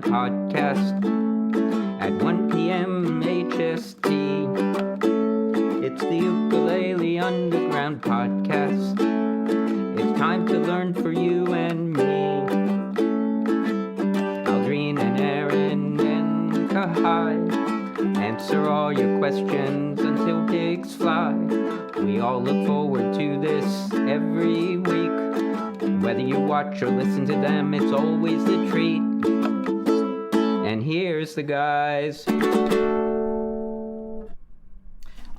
Underground podcast at 1 p.m. HST. It's the Ukulele Underground podcast. It's time to learn for you and me. Aldrine and Aaron and Kahai answer all your questions until pigs fly. We all look forward to this every week. Whether you watch or listen to them, it's always a treat. And here's the guys.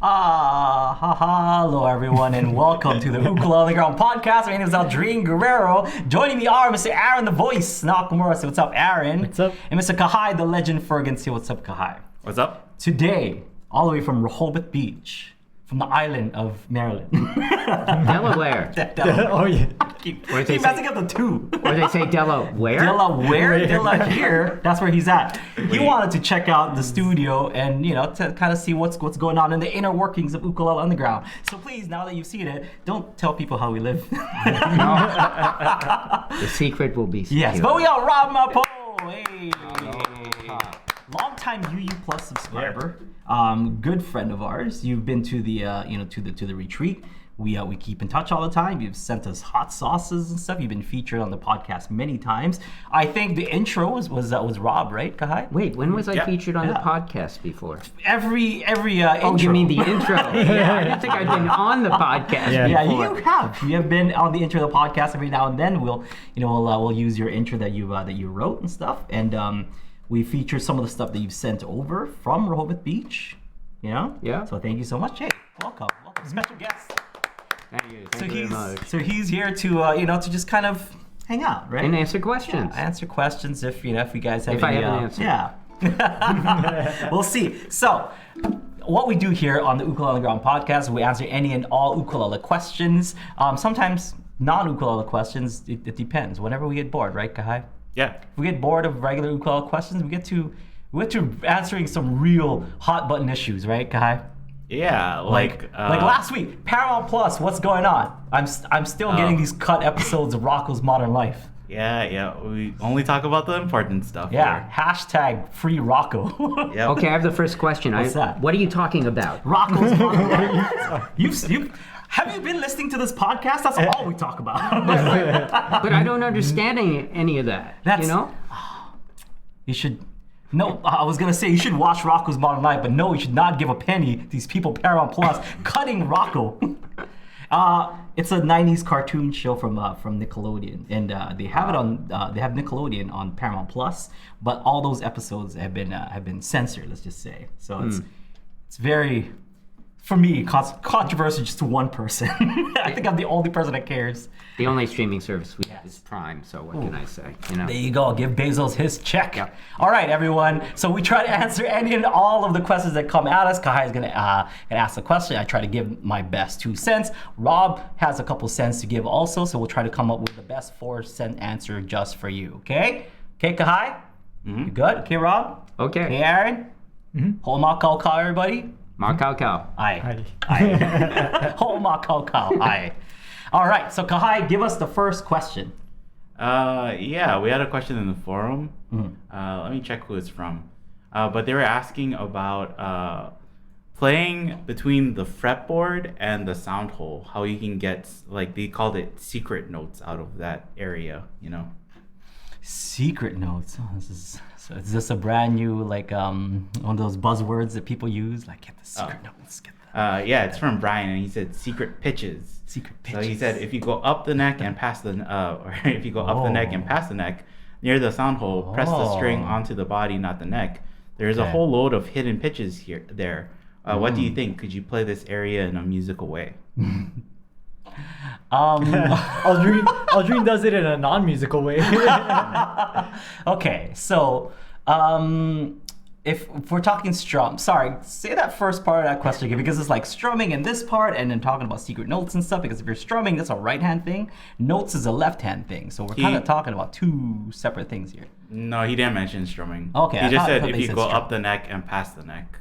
Hello everyone, and welcome to the Ukulele Underground podcast. My name is Aldrine Guerrero. Joining me are Mr. Aaron, the voice, Nakamura. Say what's up, Aaron. What's up? And Mr. Kahai, the legend Fergan. Say what's up, Kahai. What's up? Today, all the way from Rehoboth Beach, from the island of Maryland. Delaware. Oh yeah. Keep Or they messing say- up the two. Or they say Delaware? Delaware, Delaware. That's where he's at. He wanted to check out the studio and, you know, to kind of see what's going on in the inner workings of Ukulele Underground. So please, now that you've seen it, don't tell people how we live. The secret will be secure. Yes, but we got Robb Mapo. Hey. Aloha. Long-time UU Plus subscriber, good friend of ours. You've been to the to the retreat. We keep in touch all the time. You've sent us hot sauces and stuff. You've been featured on the podcast many times. I think the intro was Robb, right, Kahai? Wait, when was I Yeah. featured on the Yeah. podcast before? Every Oh, intro. you mean the intro? Yeah, I didn't think I'd been on the podcast Yeah. Yeah, before. you have. You have been on the intro of the podcast every now and then. We'll use your intro that you wrote and stuff, and we feature some of the stuff that you've sent over from Rehoboth Beach. You know. Yeah. So thank you so much. Hey, welcome, special guest. Thank you. Thank you very much. So he's here to to just kind of hang out, right? And answer questions. Yeah, answer questions if you guys have If I any, have an answer. Yeah. We'll see. So, what we do here on the Ukulele Underground podcast, we answer any and all ukulele questions. Sometimes non-ukulele questions. It depends. Whenever we get bored, right, Kahai? Yeah. If we get bored of regular ukulele questions, we get to answering some real hot button issues, right, Kahai? Yeah, Like last week, Paramount Plus, what's going on? I'm still getting these cut episodes of Rocko's Modern Life. Yeah. We only talk about the important stuff. Yeah, hashtag FreeRocko. Here. Yep. Okay, I have the first question. What's that? What are you talking about? Rocko's Modern Life. Have you been listening to this podcast? That's all we talk about. But I don't understand any of that. That's- You know? You should. No, I was gonna say you should watch Rocko's Modern Life, but no, you should not give a penny to these people Paramount Plus cutting Rocko. It's a '90s cartoon show from Nickelodeon, and they have it on. They have Nickelodeon on Paramount Plus, but all those episodes have been censored. Let's just say so. It's very, for me, controversial just to one person. I think I'm the only person that cares. The only streaming service we have is Prime, so what can I say? You know? There you go. Give Bezos his check. Yep. All right, everyone. So we try to answer any and all of the questions that come at us. Kahai is gonna ask the question. I try to give my best 2 cents. Robb has a couple cents to give also, so we'll try to come up with the best 4-cent answer just for you. Okay? Okay, Kahai? You good? Okay, Robb? Okay. Okay, Aaron? Homa kau kau, everybody? Mark Cow. Aye. Aye. Homa kau kau. Aye. All right. So Kahai, give us the first question. Yeah, we had a question in the forum. Let me check who it's from. But they were asking about playing between the fretboard and the sound hole. How you can get, like, they called it secret notes out of that area, you know? Secret notes. Oh, is this a brand new one of those buzzwords that people use? Like, get the secret notes. Get the Yeah, it's from Brian, and he said secret pitches. secret So pitches. he said if you go up the neck and past the, or if you go up the neck and past the neck, near the sound hole, press the string onto the body, not the neck. There's a Okay. whole load of hidden pitches there. What do you think? Could you play this area in a musical way? Aldrine does it in a non-musical way. Okay, so if we're talking strum, sorry, say that first part of that question again, because it's like strumming in this part and then talking about secret notes and stuff, because if you're strumming, that's a right-hand thing. Notes is a left-hand thing. So we're kind of talking about 2 separate things here. No, he didn't mention strumming. Okay, I He just thought said they if you said go strum. up the neck and past the neck,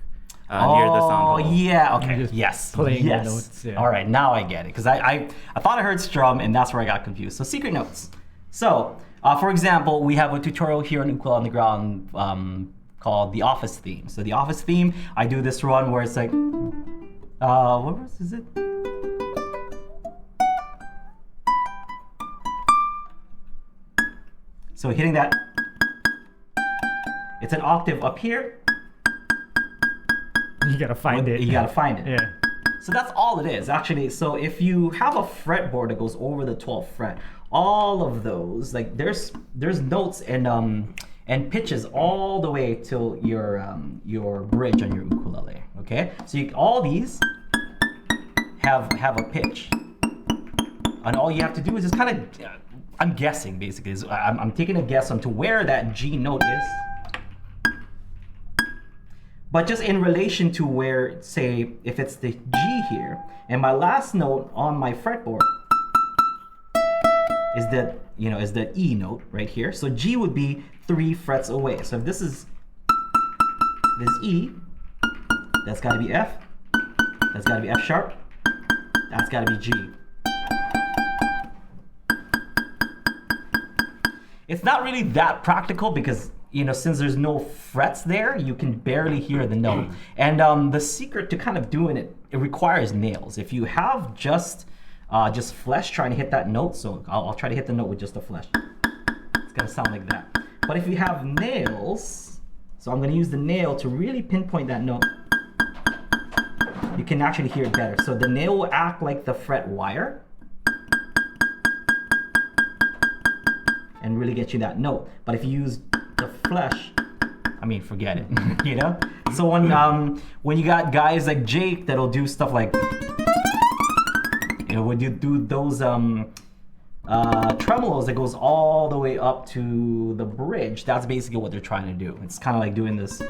near the sound hole. Oh, yeah, okay. Just Yes. playing the yes. notes, yeah. All right, now I get it. Because I thought I heard strum, and that's where I got confused. So secret notes. So For example, we have a tutorial here on Ukulele on the Ground called the Office theme. So the Office theme, I do this run where it's like, what verse is it? So hitting that, it's an octave up here. You gotta find it. You gotta find it. Yeah. So that's all it is, actually. So if you have a fretboard that goes over the 12th fret, all of those, like there's notes and pitches all the way till your bridge on your ukulele. Okay, so all these have a pitch, and all you have to do is just kind of, I'm guessing basically. I'm taking a guess onto where that G note is. But just in relation to where, say, if it's the G here, and my last note on my fretboard is that, is the E note right here. So G would be 3 frets away. So if this is E, that's gotta be F, that's gotta be F sharp, that's gotta be G. It's not really that practical because since there's no frets there, you can barely hear the note. And the secret to kind of doing it requires nails. If you have just flesh trying to hit that note, so I'll try to hit the note with just the flesh. It's gonna sound like that. But if you have nails, so I'm gonna use the nail to really pinpoint that note, you can actually hear it better. So the nail will act like the fret wire and really get you that note. But if you use the flesh, I mean, forget it, So when you got guys like Jake that'll do stuff like, when you do those tremolos that goes all the way up to the bridge, that's basically what they're trying to do. It's kind of like doing this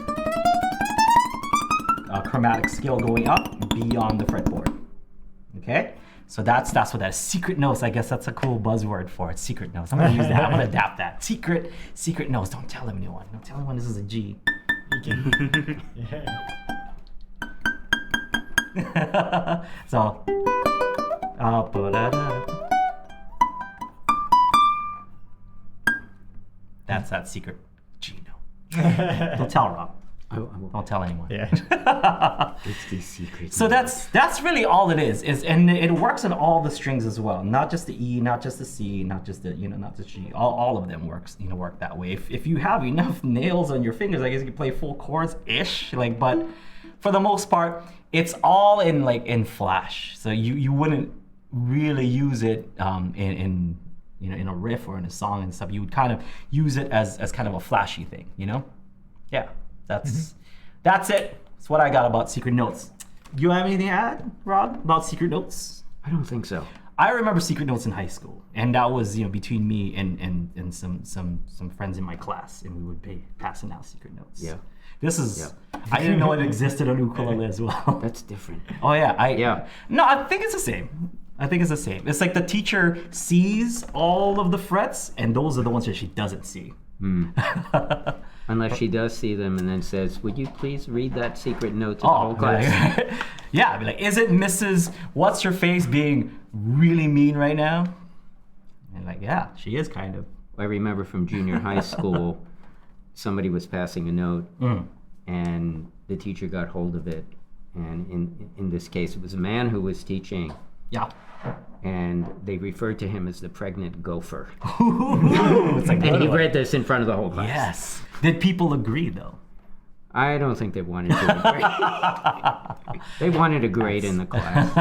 chromatic scale going up beyond the fretboard. Okay? So that's what that is. Secret notes, I guess that's a cool buzzword for it. Secret notes. I'm gonna use that. I'm gonna adapt that. Secret notes. Don't tell anyone. Don't tell anyone this is a G. So that's that secret G note. Don't tell Rob. I won't. Don't tell anyone. Yeah. It's these secrets. So that's really all it is, and it works on all the strings as well. Not just the E, not just the C, not just the not the G. All of them work that way. If you have enough nails on your fingers, I guess you can play full chords ish. But for the most part, it's all in Flash. So you wouldn't really use it in a riff or in a song and stuff. You would kind of use it as kind of a flashy thing. Yeah. That's it. That's what I got about secret notes. Do you have anything to add, Rob, about secret notes? I don't think so. I remember secret notes in high school, and that was between me and some friends in my class, and we would be passing out secret notes. Yeah. This is. I didn't know it existed on ukulele as well. That's different. Oh yeah. Yeah. No, I think it's the same. It's like the teacher sees all of the frets, and those are the ones that she doesn't see. Unless she does see them and then says, "Would you please read that secret note to the whole class?" Yeah, I'd be like, "Isn't Mrs. What's Her Face being really mean right now?" And yeah, she is kind of. I remember from junior high school, somebody was passing a note, and the teacher got hold of it. And in this case, it was a man who was teaching. Yeah. And they referred to him as the pregnant gopher. It's like, and he read this in front of the whole class. Yes. Did people agree though? I don't think they wanted to agree. They wanted a grade in the class.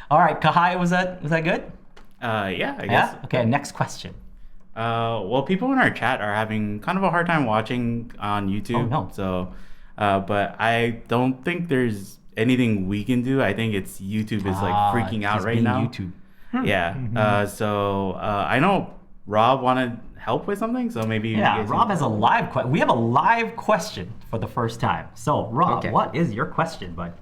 All right, Kahai, was that good? Yeah, I guess. Yeah? Okay, next question. Well, people in our chat are having kind of a hard time watching on YouTube. Oh, no. So, but I don't think there's anything we can do. I think it's YouTube is freaking out right now. YouTube. Yeah. So I know Rob wanted help with something, so maybe you guys Rob can... has a live question. We have a live question for the first time. So Rob, Okay. What is your question, bud?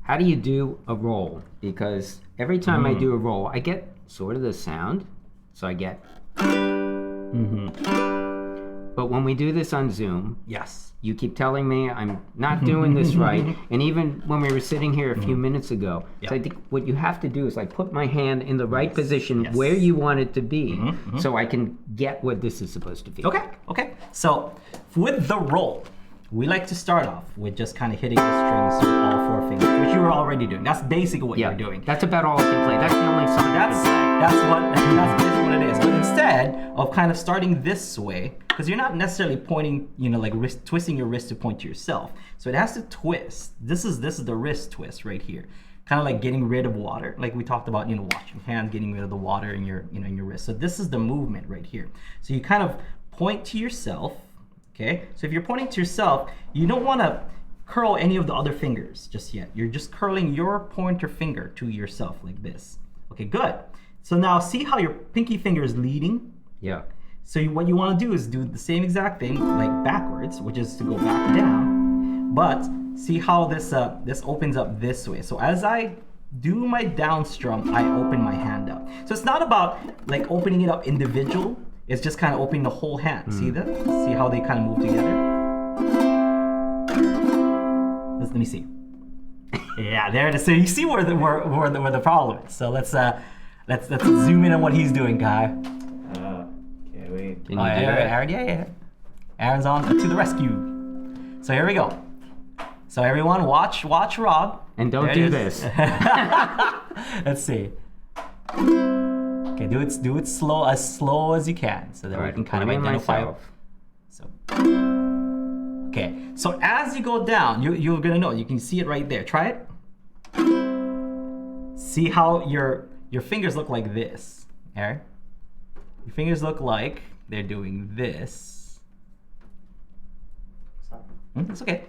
How do you do a roll? Because every time I do a roll, I get sort of the sound. So I get... But when we do this on Zoom, Yes. you keep telling me I'm not doing this right. And even when we were sitting here a few minutes ago, so I think what you have to do is like put my hand in the right position where you want it to be so I can get what this is supposed to be. Okay. So with the roll, we like to start off with just kind of hitting the strings with all 4 fingers, which you were already doing. That's basically what you're doing. That's about all I can play. That's the only song I can play. That's basically what it is. But instead of kind of starting this way, because you're not necessarily pointing, like twisting your wrist to point to yourself. So it has to twist. This is the wrist twist right here. Kind of like getting rid of water, like we talked about, washing hands, getting rid of the water in your, in your wrist. So this is the movement right here. So you kind of point to yourself. Okay, so if you're pointing to yourself, you don't want to curl any of the other fingers just yet. You're just curling your pointer finger to yourself like this. Okay, good. So now see how your pinky finger is leading? Yeah. So what you want to do is do the same exact thing, like backwards, which is to go back down. But see how this opens up this way. So as I do my down strum, I open my hand up. So it's not about like opening it up individual. It's just kind of opening the whole hand. See that? See how they kind of move together? Let me see. Yeah, there it is. So you see where the problem is. So let's zoom in on what he's doing, Kai. Okay, wait. Can you do that? Aaron, yeah. Aaron's on to the rescue. So here we go. So everyone, watch Rob. And don't do this. Let's see. Okay, do it slow as you can, so that we can kind of identify. So, okay, so as you go down, you're gonna know. You can see it right there. Try it. See how your fingers look like this, Aaron? Your fingers look like they're doing this. It's okay.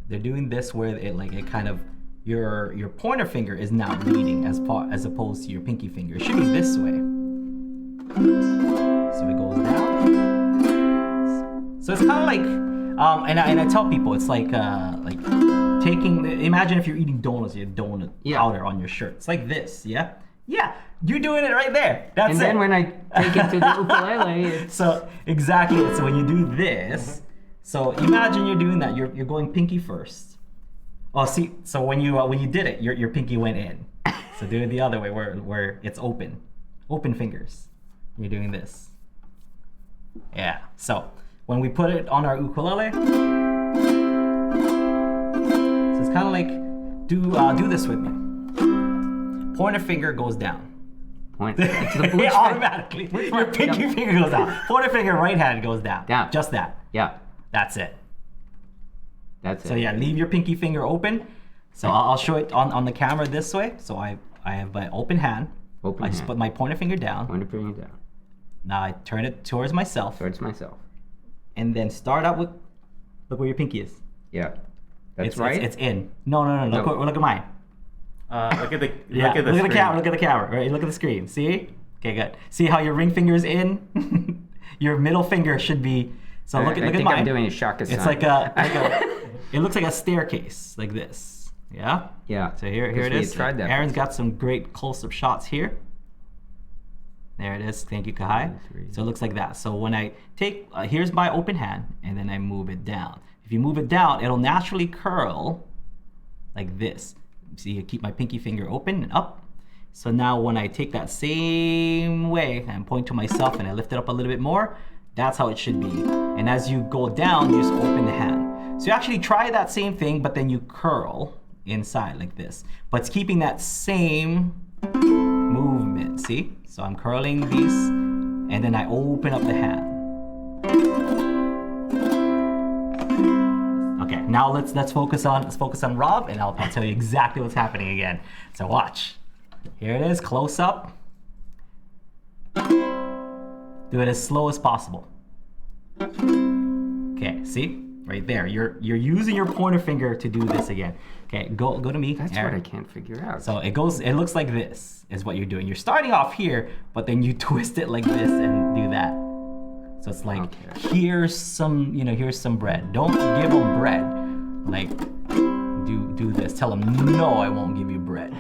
They're doing this where it kind of. Your pointer finger is now leading as opposed to your pinky finger. It should be this way. So it goes down. So it's kind of like, and I tell people it's like taking. Imagine if you're eating donuts, you have donut powder on your shirt. It's like this, yeah. You're doing it right there. That's it. And then when I take it to the ukulele, it's... So exactly. So when you do this, so imagine you're doing that. You're going pinky first. Oh, see, so when you did it, your pinky went in. So do it the other way, where it's open fingers. You're doing this. Yeah. So when we put it on our ukulele, so it's kind of like do this with me. Pointer finger goes down. Automatically. Your pinky finger goes down. Pointer finger, right hand goes down. Down. Just that. Yeah. That's it. That's it. So yeah, leave your pinky finger open. So I'll show it on the camera this way. So I have my open hand. I just put my pointer finger down. Pointer finger down. Now I turn it towards myself. Towards myself. And then start out with, look where your pinky is. Yeah. That's right? It's in. No. Look at mine. Look at the Look at the camera. Look at the camera. Right? Look at the screen. See? Okay, good. See how your ring finger is in? Your middle finger should be. So look at mine. I think I'm doing a shaka sign. It's like it looks like a staircase, like this. Yeah? Yeah. So here it is. Tried that Aaron's got some great close-up shots here. There it is. Thank you, Kai. So it looks like that. So when I take, here's my open hand, and then I move it down. If you move it down, it'll naturally curl like this. See, I keep my pinky finger open and up. So now when I take that same way and point to myself and I lift it up a little bit more, that's how it should be. And as you go down, you just open the hand. So you actually try that same thing, but then you curl inside like this. But it's keeping that same movement, see? So I'm curling these, and then I open up the hand. Okay, now let's focus on Rob, and I'll tell you exactly what's happening again. So watch. Here it is, close up. Do it as slow as possible. Okay, see? Right there. You're using your pointer finger to do this again. Okay, go to me. That's Aaron. what I can't figure out. So it looks like this is what you're doing. You're starting off here, but then you twist it like this and do that. So it's like, here's some bread. Don't give them bread. Like, do this. Tell them, no, I won't give you bread.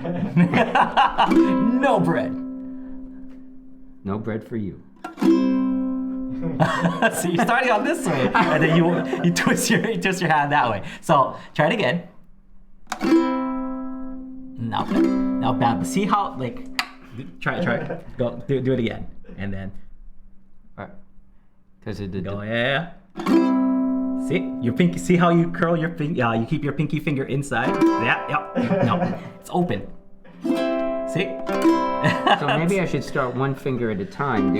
No bread. No bread for you. So you're starting on this way, and then you twist your hand that way. So try it again. Now bad. See how like try it. Go do it again, and then Because it did. go yeah. See your pinky. See how you curl your finger. You keep your pinky finger inside. Yeah. No, it's open. See. So maybe I should start one finger at a time.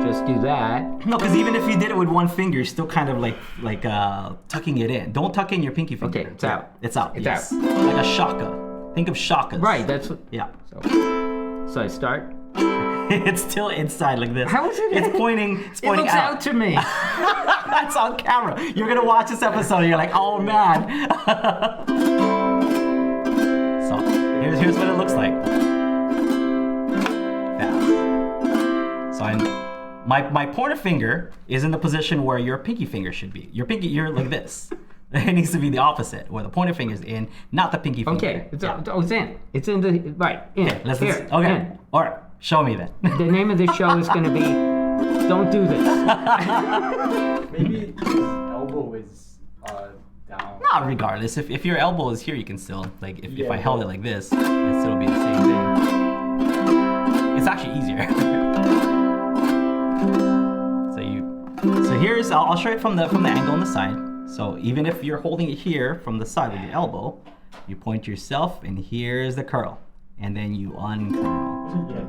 Just do that. No, because even if you did it with one finger, you're still kind of like tucking it in. Don't tuck in your pinky finger. Okay, it's out. It's out. It's yes. out. Like a shaka. Think of shakas. Right. That's what. Yeah. So I start. It's still inside like this. How is it? It's pointing. It's It pointing looks out to me. That's on camera. You're gonna watch this episode and you're like, oh man. So here's what it looks like. So my pointer finger is in the position where your pinky finger should be. You're like this. It needs to be the opposite, where the pointer finger is in, not the pinky finger. Okay. It's in. It's in the right. In. Okay, let's Here. okay. In. All right, show me then. The name of the show is going to be "Don't Do This." Maybe his elbow is down. Not regardless. If your elbow is here, you can still like if I Yeah, held it like this, it'd still be the same thing. It's actually easier. So here's I'll show it from the angle on the side. So even if you're holding it here from the side with your elbow, you point yourself and here's the curl, and then you uncurl. Yeah.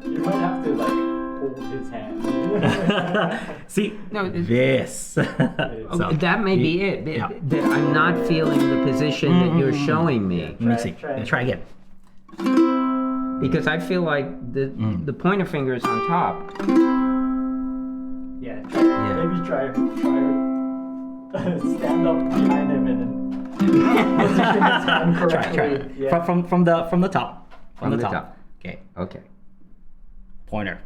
You might have to like hold his hand. See? No, This. So, that may be it. Yeah. That I'm not feeling the position that you're showing me. Let me see. Try. Try again. Because I feel like the pointer finger is on top. Yeah. Maybe try stand up behind him and then position his hand correctly. Try. Yeah. From the top. From the top. Okay. Okay. Pointer,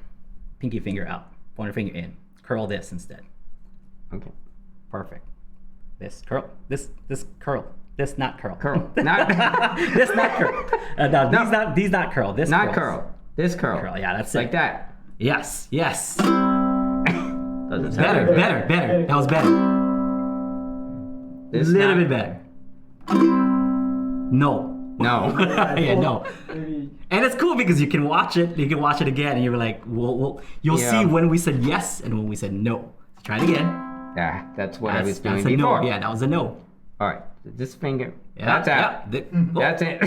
pinky finger out, pointer finger in. Curl this instead. Okay. Perfect. This curl. This curl. This not curl. Curl. Not This not curl. No, these not curl. This not curls. curl. This curl. Curl. Yeah, that's Like it. that. Yes. Doesn't sound Better. good. That was better. This Little not- bit better. No. No. Yeah, no. Maybe. And it's cool because you can watch it. You can watch it again, and you're like, you'll Yeah. see when we said yes and when we said no. Try it again. Yeah, that's what I was doing that's a before. no. Yeah, that was a no. All right. This finger. Yeah, That's out. yeah. That's it.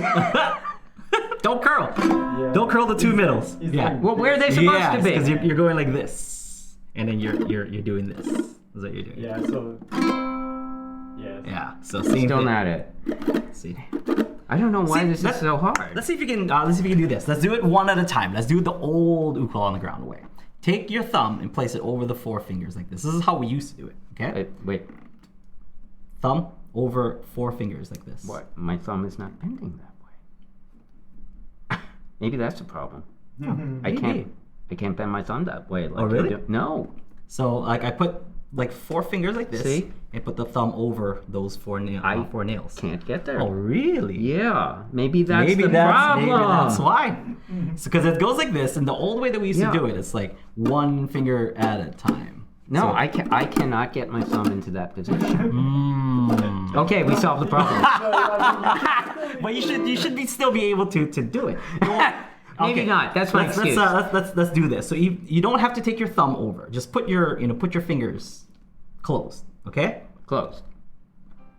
Don't curl. Yeah. Don't curl the two middles. he's Yeah. like- Well, where are they supposed to be? because you're going like this, and then you're doing this. That's what you're doing. Yeah. So. Yes. Yeah. So same Still thing. not it. See. I don't know why See, this is let's- so hard. Let's see if you can. Let's see if you can do this. Let's do it one at a time. Let's do the old ukulele on the ground way. Take your thumb and place it over the four fingers like this. This is how we used to do it. Okay. Wait. Thumb over four fingers like this. What? My thumb is not bending that way. Maybe that's the problem. I can't bend my thumb that way. Like Oh, really? you do. No. So like I put like four fingers like this, See? and put the thumb over those four nails. Can't get there. Oh really? Yeah. Maybe that's Maybe the problem. Maybe that's why. Because it goes like this, and the old way that we used Yeah. to do it, it's like one finger at a time. No, So- I cannot get my thumb into that position. Mm. Okay, we solved the problem. But you should still be able to do it. Maybe not. That's my excuse. Let's do this. So you don't have to take your thumb over. Just put your fingers closed. Okay. Closed.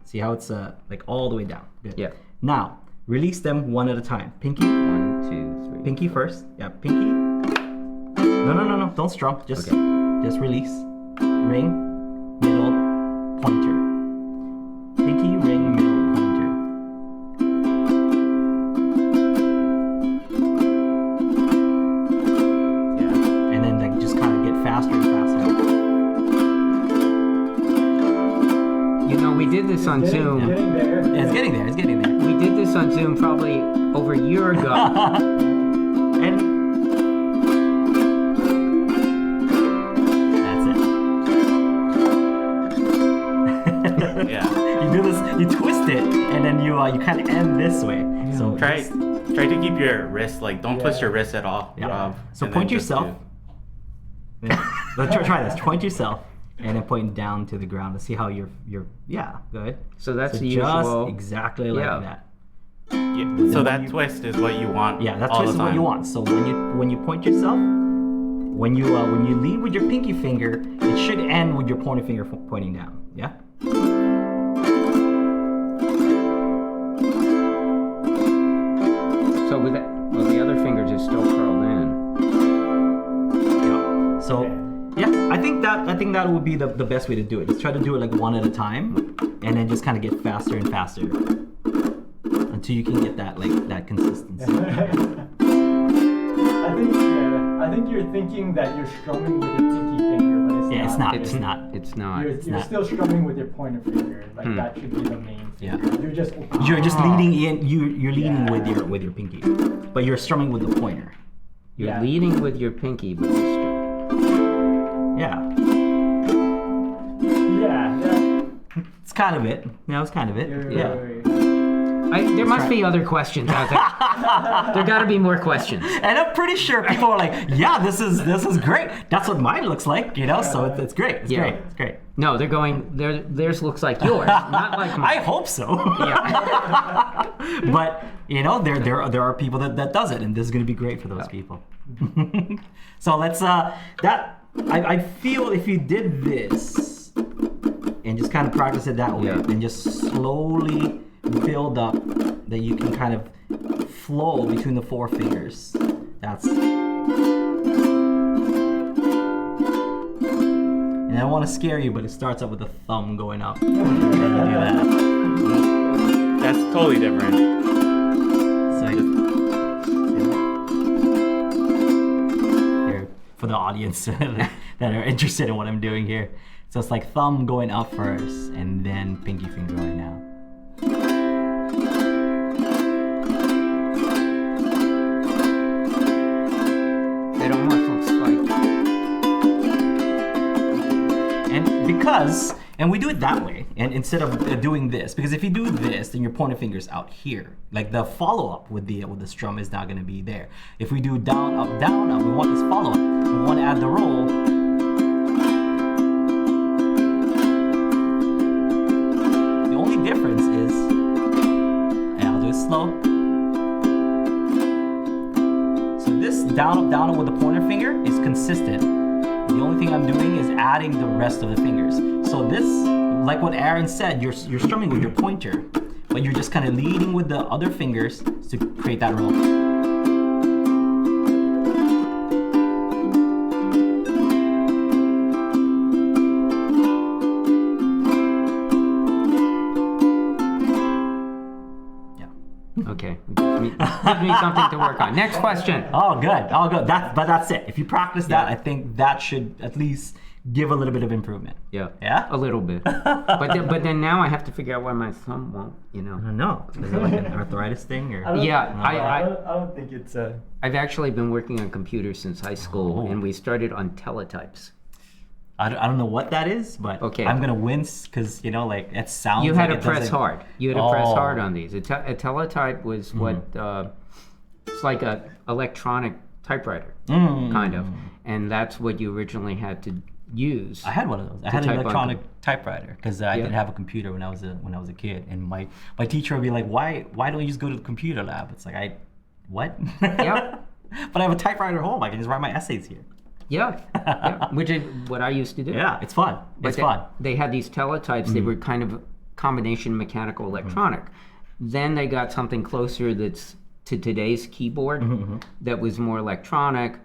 See how it's like all the way down. Good. Yeah. Now release them one at a time. Pinky. 1, 2, 3. Pinky first. Yeah. Pinky. No. Don't strum. Just release. Ring. Middle. Pointer. Pinky. Ring. Middle. Pointer. Yeah. And then like just kind of get faster and faster. You know, we did this on Zoom. Getting there. Yeah, it's getting there. It's getting there. We did this on Zoom probably over a year ago. And that's it. Yeah. You do this. You twist it, and then you kind of end this way. So Try to keep your wrist, like, don't twist your wrist at all, Yeah. Rob. So and point then just yourself. do- Yeah. Let's try this. Point yourself and then point down to the ground to see how you're yeah, good. So that's the just usual. exactly like Yeah. that. Yeah. So that twist is what you want. Yeah, that all twist the is what time. you want. So when you point yourself, when you lead with your pinky finger, it should end with your pointer finger pointing down. Yeah. So with that, well, the other fingers is still curled in. Yeah. So yeah, I think that would be the best way to do it. Just try to do it like one at a time, and then just kind of get faster and faster until you can get that consistency. I think you're thinking that you're strumming with your pinky finger, but it's Yeah, not. it's not. It's not. You're still strumming with your pointer finger. Like that should be the main Yeah. finger. You're just leading in. You're leading with your pinky, but you're strumming with the pointer. You're Yeah. leading with your pinky, but you're still. Yeah, Yeah. it's kind of it. That was kind of it. Yeah. There must be other questions out there. There got to be more questions. And I'm pretty sure people are like, yeah, this is great. That's what mine looks like, So it's great. It's Yeah. great. It's great. No, they're going. Theirs looks like yours, not like mine. I hope so. Yeah. But there are people that does it, and this is gonna be great for those people. So let's I feel if you did this and just kind of practice it that way, Yeah. and just slowly build up that you can kind of flow between the four fingers. That's. And I don't want to scare you, but it starts up with the thumb going up. You do that. That's totally different. So here, for the audience that are interested in what I'm doing here. So it's like thumb going up first, and then pinky finger going down. It almost looks like. And we do it that way, and instead of doing this, because if you do this, then your pointer finger's out here. Like the follow-up with the strum is not going to be there. If we do down, up, we want this follow-up. We want to add the roll. The only difference is, and I'll do it slow. So this down, up with the pointer finger is consistent. The only thing I'm doing is adding the rest of the fingers. So this, like what Aaron said, you're strumming with your pointer, but you're just kind of leading with the other fingers to create that roll. Okay, gives me something to work on. Next question. Oh, good. But that's it. If you practice that, I think that should at least give a little bit of improvement. Yeah. Yeah? A little bit. But then now I have to figure out why my thumb won't. I don't know. Is it like an arthritis thing or? Yeah, I don't think it's a. I've actually been working on computers since high school, and we started on teletypes. I don't know what that is, but Okay. I'm gonna wince because like it sounds. You had like to it press doesn't- hard. You had to press Oh. hard on these. A teletype was what it's like a electronic typewriter, kind of, and that's what you originally had to use. I had one of those. I had an type on electronic typewriter because I didn't have a computer when I was a kid, and my teacher would be like, "Why don't you just go to the computer lab?" It's like what? Yep. But I have a typewriter at home. I can just write my essays here. Yeah, which is what I used to do. Yeah, it's fun. It's fun. They had these teletypes. They were kind of combination mechanical electronic. Then they got something closer that's to today's keyboard that was more electronic.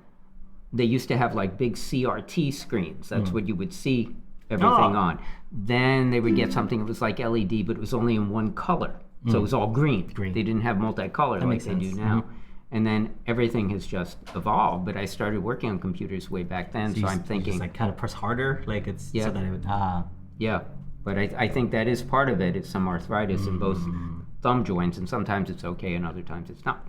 They used to have like big CRT screens. That's what you would see everything on. Then they would get something that was like LED, but it was only in one color. So it was all green. They didn't have multicolor like makes they do sense. now. And then everything has just evolved. But I started working on computers way back then, so I'm You thinking, just like kind of press harder, like it's Yeah. so that it would. yeah. But I think that is part of it. It's some arthritis in both thumb joints, and sometimes it's okay, and other times it's not.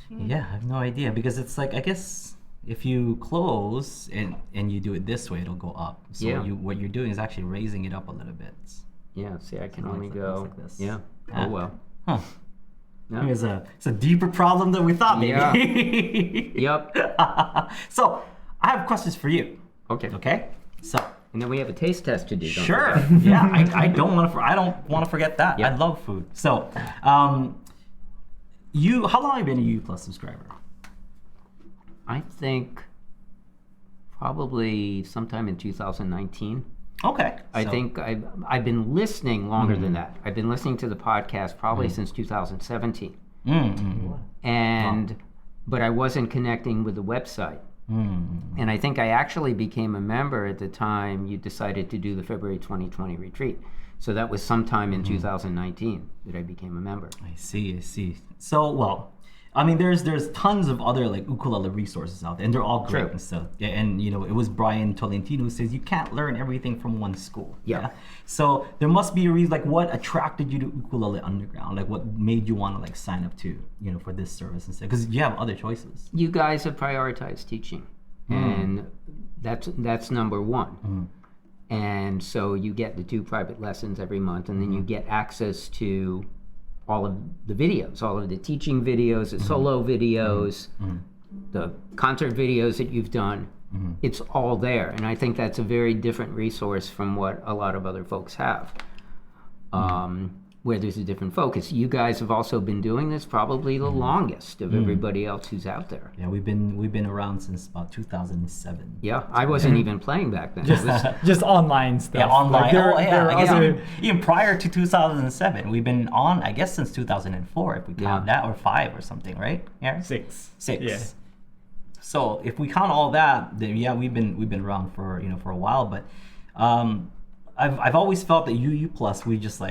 Yeah, I have no idea because it's like I guess if you close and you do it this way, it'll go up. So Yeah. what you're doing is actually raising it up a little bit. Yeah. See, I can So only it's go. like this. Yeah. Ah. Oh well. Huh. Yeah. It's a deeper problem than we thought, maybe. Yep. So I have questions for you. Okay. Okay. So. And then we have a taste test to do. Don't Sure. forget. Yeah. I don't want to forget that. Yeah. I love food. So, how long have you been a U Plus subscriber? I think probably sometime in 2019. Okay. I so- think I've been listening longer than that. I've been listening to the podcast probably since 2017. But I wasn't connecting with the website. And I think I actually became a member at the time you decided to do the February 2020 retreat. So that was sometime in 2019 that I became a member. I see. So, well, I mean, there's tons of other like ukulele resources out there, and they're all great True. and stuff. Yeah, and it was Brian Tolentino who says you can't learn everything from one school. Yeah. So there must be a reason. Like, what attracted you to Ukulele Underground? Like, what made you want to like sign up to for this service instead? Because you have other choices. You guys have prioritized teaching, and that's number one. And so you get the 2 private lessons every month, and then you get access to all of the videos, all of the teaching videos, the solo videos, the concert videos that you've done. It's all there, and I think that's a very different resource from what a lot of other folks have, where there's a different focus. You guys have also been doing this probably the longest of everybody else who's out there. Yeah, we've been around since about 2007. Yeah, I wasn't even playing back then. It was, Just online stuff. Yeah, online. Like, there are I guess other- even prior to 2007, we've been on, I guess, since 2004, if we count that, or 5 or something, right? Yeah. 6. 6. Yeah. So if we count all that, then yeah, we've been around for for a while. But I've always felt that UU Plus, we just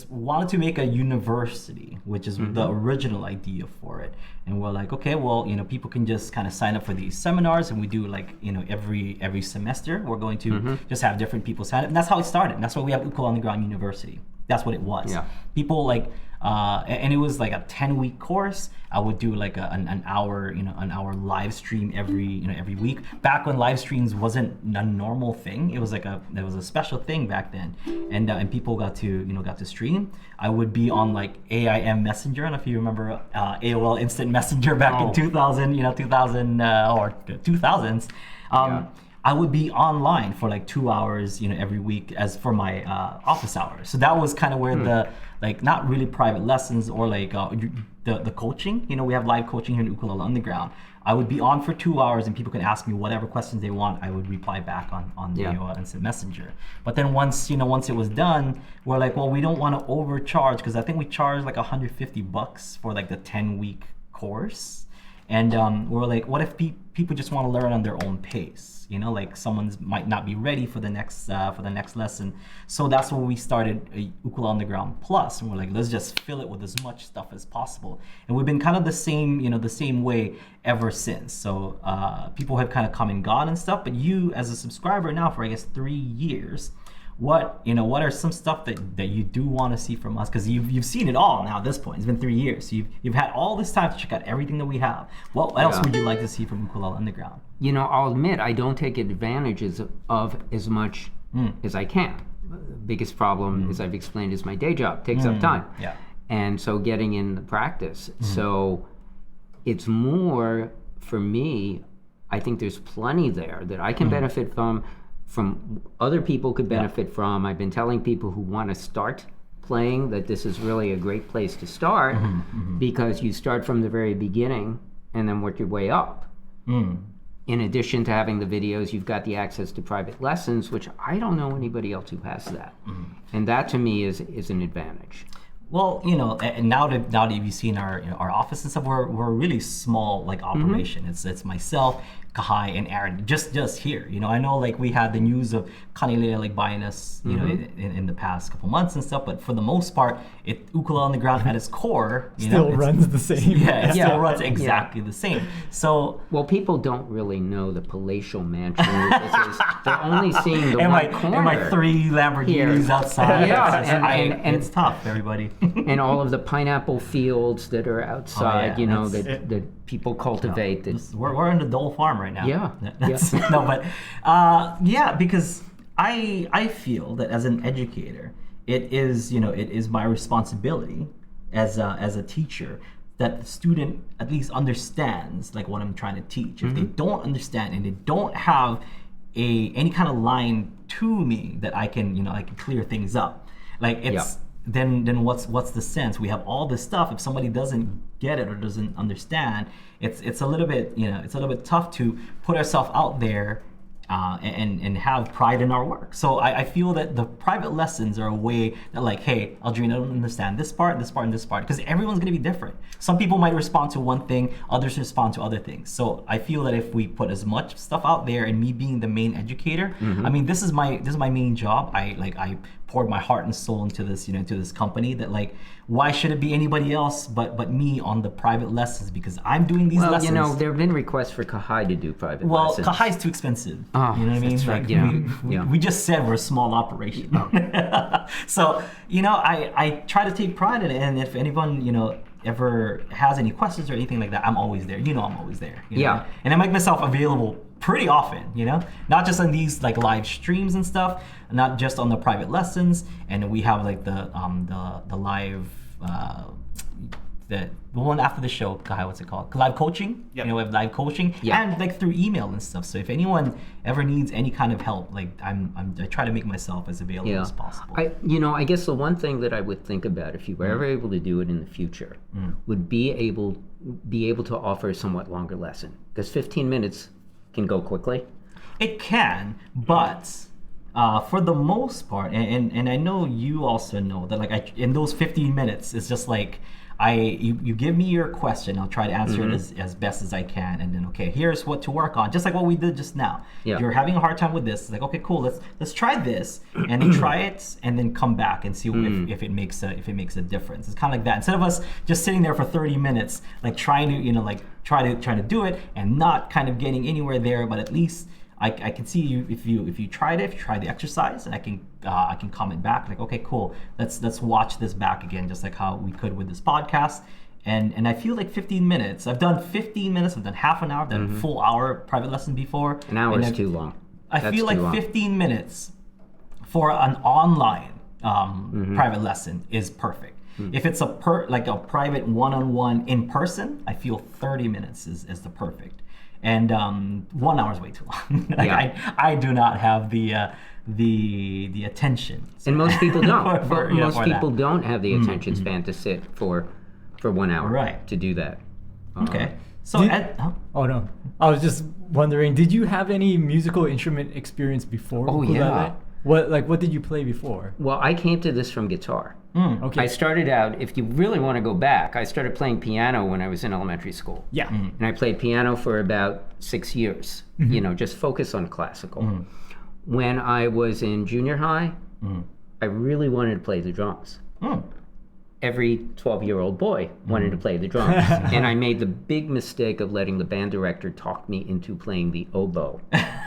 wanted to make a university, which is the original idea for it. And we're like, okay, well, people can just kind of sign up for these seminars, and we do like, every semester we're going to just have different people sign up. And that's how it started. And that's why we have Ukulele Underground University. That's what it was. Yeah. People like, and it was like a 10-week course. I would do like an hour live stream every week. Back when live streams wasn't a normal thing, it was a special thing back then, and people got to stream. I would be on like AIM Messenger, I don't know if you remember AOL Instant Messenger back in 2000, 2000 or 2000s. I would be online for like 2 hours, every week as for my office hours. So that was kind of where the like not really private lessons or like the coaching. We have live coaching here in Ukulele Underground. I would be on for 2 hours and people can ask me whatever questions they want. I would reply back on the Instant Messenger. But then once it was done, we're like, well, we don't want to overcharge, because I think we charged like $150 for like the 10-week course. And we're like, what if people just want to learn on their own pace? Like someone might not be ready for the next lesson. So that's when we started Ukulele Underground Plus, and we're like, let's just fill it with as much stuff as possible. And we've been kind of the same way ever since. So people have kind of come and gone and stuff. But you, as a subscriber now for I guess 3 years. What are some stuff that you do want to see from us? Because you've seen it all now at this point. It's been 3 years. So you've had all this time to check out everything that we have. What else would you like to see from Ukulele Underground? I'll admit I don't take advantages of as much as I can. The biggest problem, as I've explained, is my day job. Takes up time. Yeah. And so getting in the practice. So it's more, for me, I think there's plenty there that I can benefit from other people could benefit from. I've been telling people who want to start playing that this is really a great place to start, because you start from the very beginning and then work your way up. In addition to having the videos, you've got the access to private lessons, which I don't know anybody else who has that. And that to me is an advantage. Well, and now that you've seen our office and stuff, we're a really small like operation. It's myself, Kahai, and Aaron just here. I know like we had the news of Kanilea like buying us, in the past couple months and stuff, but for the most part, Ukulele Underground at its core, Still runs the same. Yeah, it still runs exactly the same. So Well, people don't really know the palatial mansion that this is. They're only seeing the and one corner. my 3 Lamborghinis Here. outside. Yeah, and it's tough, everybody. And all of the pineapple fields that are outside, yeah, that people cultivate. We're in the Dole Farm right now. Yeah, No, but because I feel that as an educator, it is my responsibility as a teacher that the student at least understands like what I'm trying to teach. If they don't understand and they don't have any kind of line to me that I can clear things up, like it's then what's the sense? We have all this stuff. If somebody doesn't get it or doesn't understand, it's a little bit tough to put ourselves out there and have pride in our work. So I feel that the private lessons are a way that like, hey, Aldrine, I don't understand this part, and this part, because everyone's going to be different. Some people might respond to one thing, others respond to other things. So I feel that if we put as much stuff out there, and me being the main educator, I mean, this is my main job. I poured my heart and soul into this, into this company, that like, why should it be anybody else but me on the private lessons? Because I'm doing these lessons. There have been requests for Kahai to do private lessons. Well, Kahai's too expensive. Oh, you know what I mean? that's right, Like, we just said we're a small operation. So, I try to take pride in it, and if anyone, ever has any questions or anything like that, I'm always there. I'm always there. And I make myself available pretty often, not just on these like live streams and stuff, not just on the private lessons, and we have like the live the one after the show, Kai, what's it called? Live coaching. Yep. We have live coaching, and like through email and stuff. So if anyone ever needs any kind of help, like I try to make myself as available as possible. I guess the one thing that I would think about, if you were ever able to do it in the future, would be able to offer a somewhat longer lesson, because 15 minutes can go quickly. It can, but for the most part, and I know you also know that, like, in those 15 minutes, it's just like you give me your question, I'll try to answer it as best as I can, and then okay, here's what to work on, just like what we did just now. If you're having a hard time with this, it's like, okay, cool, let's try this, and then try it, and then come back and see if it makes a difference. It's kind of like that. Instead of us just sitting there for 30 minutes, like trying to trying to do it and not kind of getting anywhere there, but at least I can see you if you tried it, if you tried the exercise, and I can comment back like, okay, cool, let's watch this back again, just like how we could with this podcast. And I feel like 15 minutes. I've done 15 minutes. I've done half an hour. I've done a full hour private lesson before. An hour is too long. I feel like 15 minutes for an online private lesson is perfect. If it's a private one-on-one in person, I feel 30 minutes is the perfect. And 1 hour is way too long. I do not have the attention. And most people don't. Most people that. Don't have the attention span to sit for 1 hour to do that. Okay. So oh no, I was just wondering, did you have any musical instrument experience before? Oh Ukulele? What did you play before? Well, I came to this from guitar. Okay. I started out, if you really want to go back, I started playing piano when I was in elementary school. Yeah. And I played piano for about 6 years, just focus on classical. When I was in junior high, I really wanted to play the drums. Every 12-year-old boy wanted to play the drums. And I made the big mistake of letting the band director talk me into playing the oboe.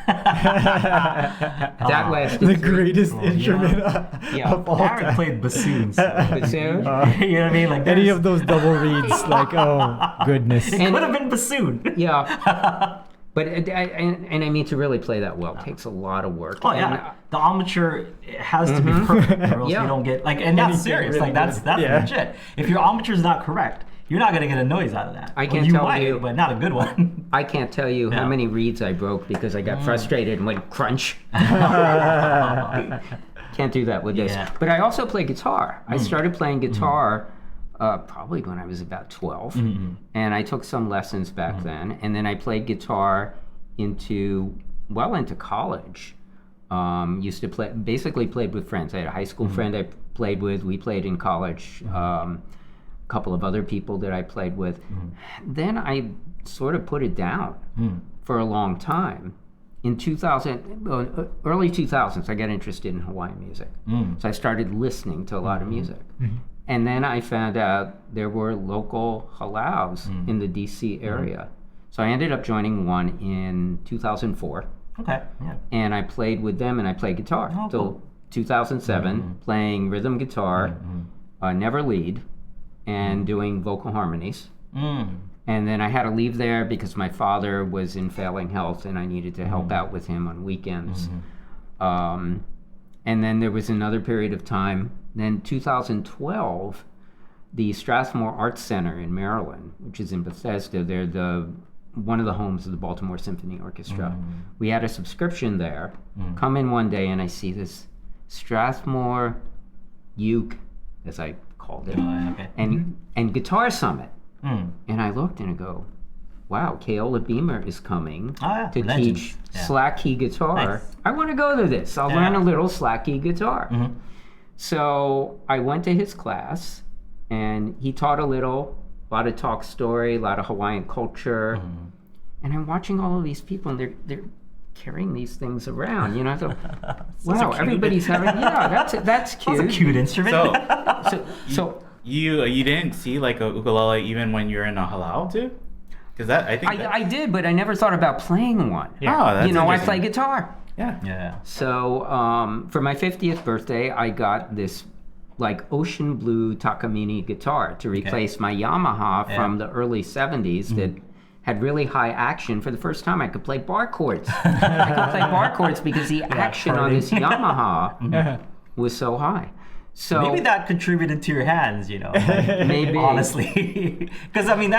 That lasted the greatest instrument of all Aaron time. played bassoons. Bassoon? You know what I mean? Like Any of those double reeds, like, oh, goodness. It could have been bassoon. Yeah. But and I mean, to really play that well takes a lot of work. Oh yeah, And, the armature has to be perfect, or else you don't get and that's Anything serious. really Like that's legit. If your armature is not correct, you're not gonna get a noise out of that. I can't you tell might, you- but not a good one. I can't tell you how many reeds I broke because I got frustrated and went crunch. Can't do that with this. Yeah. But I also play guitar. I started playing guitar probably when I was about 12. And I took some lessons back then. And then I played guitar into college. Used to basically played with friends. I had a high school friend I played with. We played in college. A couple of other people that I played with. Then I sort of put it down for a long time. In early 2000s, I got interested in Hawaiian music. So I started listening to a lot of music. And then I found out there were local halaus in the DC area. So I ended up joining one in 2004. Okay. Yeah. And I played with them, and I played guitar till 2007, playing rhythm guitar, never lead, and doing vocal harmonies. And then I had to leave there because my father was in failing health, and I needed to help out with him on weekends. And then there was another period of time. Then 2012, the Strathmore Arts Center in Maryland, which is in Bethesda. They're one of the homes of the Baltimore Symphony Orchestra. We had a subscription there. Come in one day and I see this Strathmore Uke, as I called it, and Guitar Summit. And I looked and I go, wow, Keola Beamer is coming to teach slack key guitar. Nice. I want to go to this. I'll learn a little slack key guitar. So I went to his class, and he taught a lot of talk story, a lot of Hawaiian culture. And I'm watching all of these people, and they're carrying these things around. You know, I thought, wow, everybody's having, that's cute. That's a cute instrument. So you didn't see like a ukulele even when you're in a halau too? Because I did, but I never thought about playing one. Oh, that's I play guitar. Yeah. So for my 50th birthday, I got this like ocean blue Takamine guitar to replace my Yamaha from the early 70s that had really high action. For the first time, I could play bar chords. I could play bar chords because the action on this Yamaha was so high. So maybe that contributed to your hands, you know. Maybe. Honestly. Because I mean,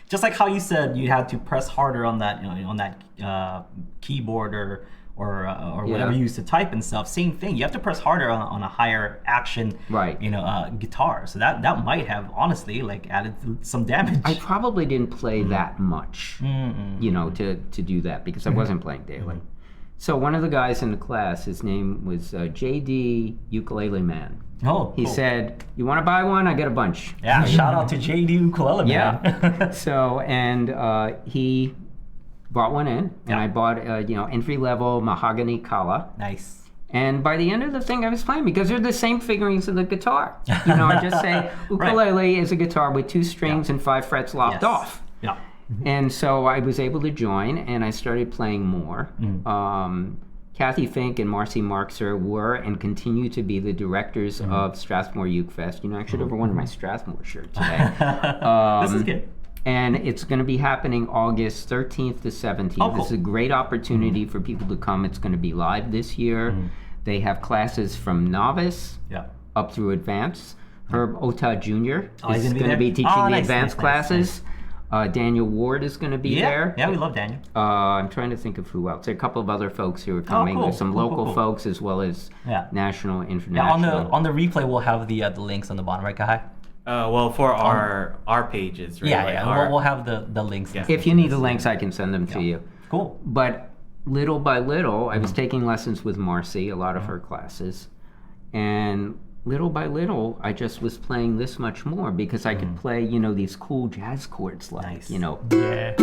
just like how you said you had to press harder on that, on that keyboard or whatever you use to type and stuff. Same thing. You have to press harder on a higher action, guitar. So that might have honestly like added some damage. I probably didn't play that much, to do that because I wasn't playing daily. So one of the guys in the class, his name was JD Ukulele Man. Oh, he said, "You want to buy one? I got a bunch." Yeah, shout out to JD Ukulele Man. Yeah. So he brought one in, and I bought entry level mahogany kala. Nice. And by the end of the thing, I was playing because they're the same figurines of the guitar. I just say ukulele is a guitar with 2 strings and 5 frets lopped off. Yeah. And so I was able to join, and I started playing more. Kathy Fink and Marcy Markser were and continue to be the directors of Strathmore Uke Fest. I should have worn my Strathmore shirt today. This is good. And it's going to be happening August 13th to 17th. Oh, cool. This is a great opportunity for people to come. It's going to be live this year. They have classes from novice up through advanced. Herb Ota Jr. is going to be teaching the advanced classes. Daniel Ward is going to be there. Yeah, we love Daniel. I'm trying to think of who else. There are a couple of other folks who are coming. Cool. There's some local folks as well as national, international. Yeah, on the replay, we'll have the links on the bottom, right, Kahai? Well, for our pages, right? Yeah. We'll have the links. Yeah. If you need the links, I can send them to you. Cool. But little by little, I was taking lessons with Marcy, a lot of her classes, and little by little, I just was playing this much more because I could play, these cool jazz chords like, Yeah.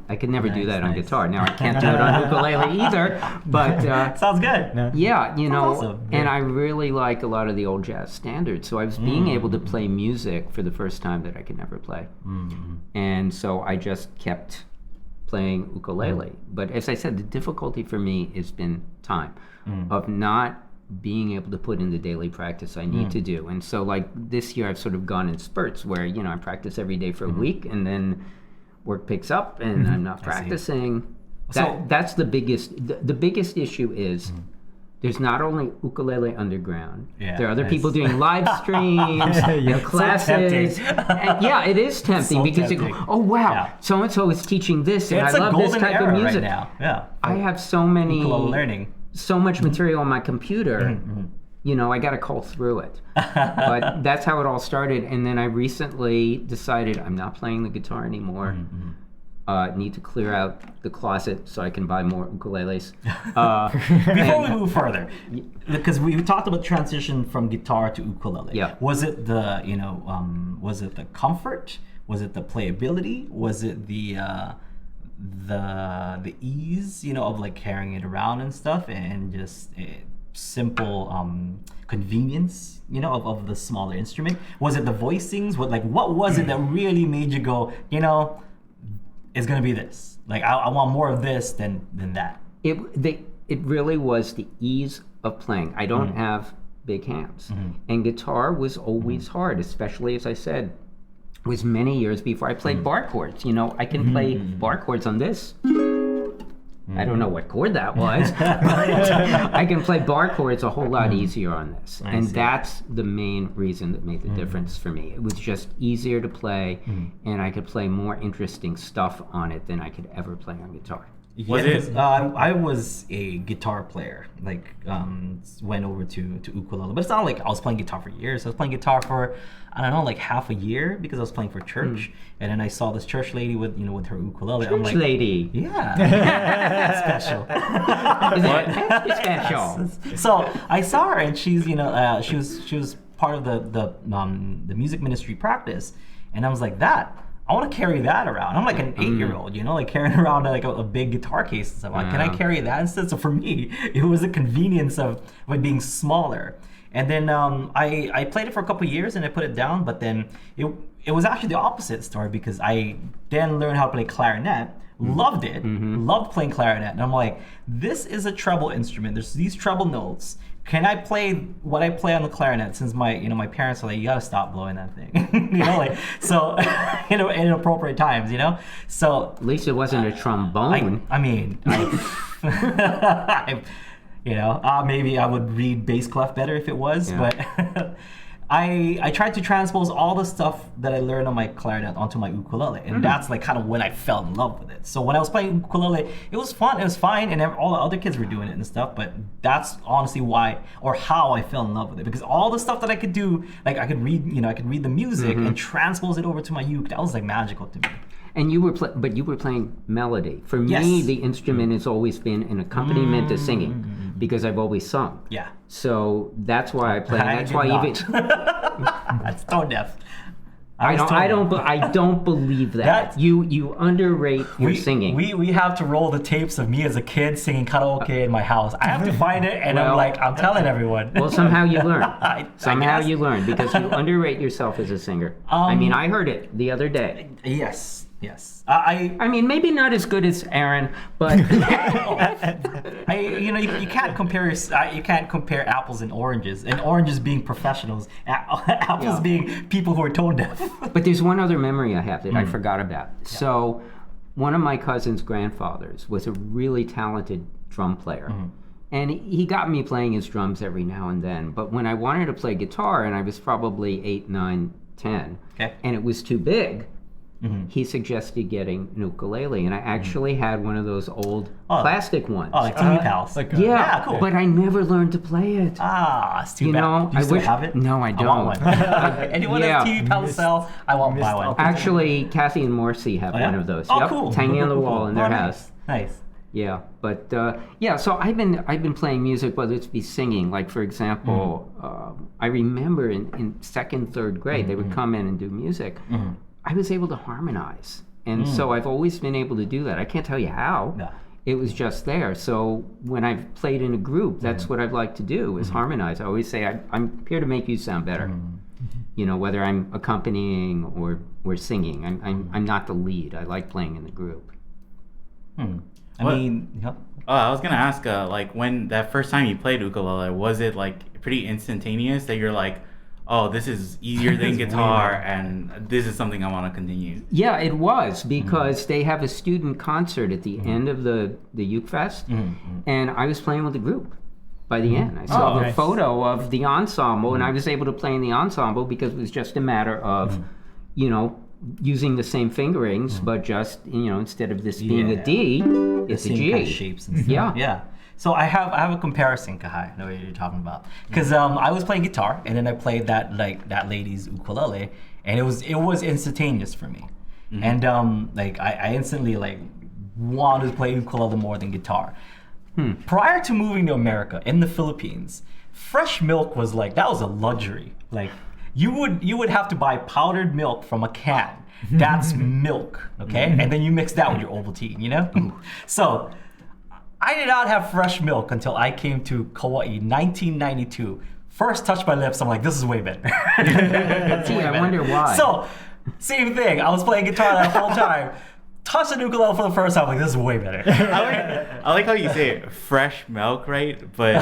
I could never do that on guitar. Now I can't do it on ukulele either, but sounds good. yeah, awesome. And I really like a lot of the old jazz standards. So I was being able to play music for the first time that I could never play. And so I just kept playing ukulele. But as I said, the difficulty for me has been time of not being able to put in the daily practice I need to do. And so like this year I've sort of gone in spurts where, I practice every day for a week and then work picks up and I'm not practicing. That's the biggest, the biggest issue is there's not only Ukulele Underground, there are other people doing live streams, classes. And it is tempting because you go, oh wow, so-and-so is teaching this and I love this type of music. Right now. Yeah. I have so many, learning. So much material on my computer, I got to cull through it. But that's how it all started. And then I recently decided I'm not playing the guitar anymore. Need to clear out the closet so I can buy more ukuleles. Before we move further, because we talked about transition from guitar to ukulele. Yeah. Was it the was it the comfort? Was it the playability? Was it the ease of like carrying it around and stuff and just simple convenience of the smaller instrument? Was it the voicings? What was it that really made you go, it's gonna be this, like I want more of this than that? It really was the ease of playing. I don't have big hands, and guitar was always hard, especially as I said, was many years before I played bar chords. I can play bar chords on this. I don't know what chord that was. I can play bar chords a whole lot easier on this. I And see. that's the main reason that made the difference for me. It was just easier to play, and I could play more interesting stuff on it than I could ever play on guitar. Was Yeah, it- 'cause, I was a guitar player. Like, went over to ukulele, but it's not like I was playing guitar for years. I was playing guitar for, I don't know, like half a year because I was playing for church, and then I saw this church lady with with her ukulele. I'm Church like, lady. yeah, special. Is that extra special? So I saw her, and she's she was part of the music ministry practice, and I was like, I want to carry that around. I'm like an 8-year-old, like carrying around like a big guitar case and stuff. Like, can I carry that instead? So for me, it was a convenience of it being smaller. And then I played it for a couple of years and I put it down, but then it was actually the opposite story because I then learned how to play clarinet. Loved it, loved playing clarinet. And I'm like, this is a treble instrument. There's these treble notes. Can I play what I play on the clarinet? Since my parents are like, you gotta stop blowing that thing, so in inappropriate times, So At least it wasn't a trombone. I mean, maybe I would read bass clef better if it was, Yeah. but I tried to transpose all the stuff that I learned on my clarinet onto my ukulele, and that's like kind of when I fell in love with it. So when I was playing ukulele, it was fun, it was fine, and all the other kids were doing it and stuff, but that's honestly why or how I fell in love with it, because all the stuff that I could do, like I could read the music and transpose it over to my uke. That was like magical to me. And you were playing melody. For me, Yes. the instrument has always been an accompaniment to singing because I've always sung. Yeah. So that's why I play. I That's did why not. even That's tone deaf. I don't believe that. That's- You underrate your singing. We have to roll the tapes of me as a kid singing karaoke in my house. I have to find it, and Well- I'm telling everyone. Well, somehow you learn. I Somehow guess. you learn because you underrate yourself as a singer. I mean, I heard it the other day. Yes. I mean, maybe not as good as Aaron, but You can't compare you can't compare apples and oranges being professionals, apples Yeah. being people who are tone deaf. But there's one other memory I have that I forgot about. So, one of my cousin's grandfathers was a really talented drum player. And he got me playing his drums every now and then. But when I wanted to play guitar, and I was probably 8, 9, 10, Okay. and it was too big, he suggested getting an ukulele. And I actually had one of those old plastic ones. Oh, like TV pals. yeah, cool. but I never learned to play it. It's too You bad. know, Do you I still wish- have it? No, I I don't. want one. Anyone Yeah. has TV pals sell? I want buy one. Actually, Kathy and Morrissey have Oh, yeah? one of those. Oh, Yep, cool. it's hanging on the wall in their Oh, house. Nice. Yeah, but so I've been playing music, whether it's be singing. Like for example, I remember in second, third grade they would come in and do music. I was able to harmonize, and so I've always been able to do that. I can't tell you how. Yeah. It was just there. So when I've played in a group, that's what I've liked to do is harmonize. I always say I'm here to make you sound better. Whether I'm accompanying or singing, I'm not the lead. I like playing in the group. I What? mean, yep. I was gonna ask, like, when that first time you played ukulele, was it like pretty instantaneous that you're like, oh, this is easier than It's guitar, weird. and this is something I want to continue? Yeah, it was because they have a student concert at the end of the Uke Fest, and I was playing with the group by the end. I saw the nice. photo of the ensemble, and I was able to play in the ensemble because it was just a matter of, using the same fingerings, but just instead of this being a Yeah. D, it's a Same G. kind of shapes and stuff. Yeah. Yeah. So I have a comparison, Kahai. I know what you're talking about. Because I was playing guitar, and then I played that lady's ukulele, and it was instantaneous for me. And I instantly wanted to play ukulele more than guitar. Prior to moving to America in the Philippines, fresh milk was that was a luxury. Like you would have to buy powdered milk from a can. That's milk, okay? And then you mix that with your Ovaltine, So I did not have fresh milk until I came to Kauai, 1992. First touched my lips, I'm like, this is way better. Gee, I wonder why. So, same thing. I was playing guitar that whole time. Touched an ukulele for the first time, like, this is way better. I like how you say it, fresh milk, right? But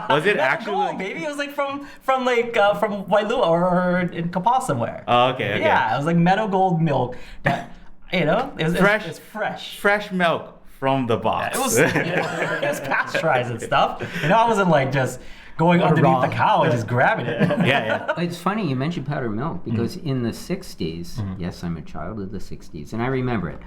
was it actually? Gold, baby. It was like from Wailua or in Kapaa somewhere. Oh, okay, okay. Yeah, it was like meadow gold milk. That it was Fresh. It's fresh. Fresh milk from the box. It was, it was pasteurized and stuff. And I wasn't like just going underneath raw. the cow and just grabbing it. yeah. It's funny you mentioned powdered milk because in the 60s, yes, I'm a child of the 60s, and I remember it.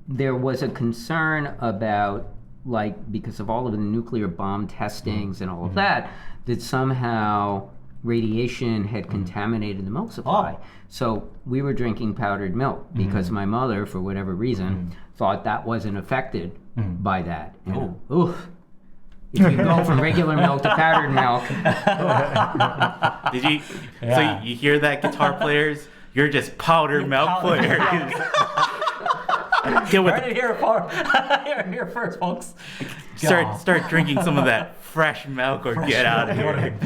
There was a concern about, like, because of all of the nuclear bomb testings and all of that, that somehow radiation had contaminated the milk supply. Oh. So we were drinking powdered milk because my mother, for whatever reason, thought that wasn't affected by that. And, oof. If you go from regular milk to powdered milk, Did you? Yeah. So you hear that, guitar players? You're just powdered milk players. Get with Heard it here, here first, folks. start drinking some of that fresh milk or get out of here.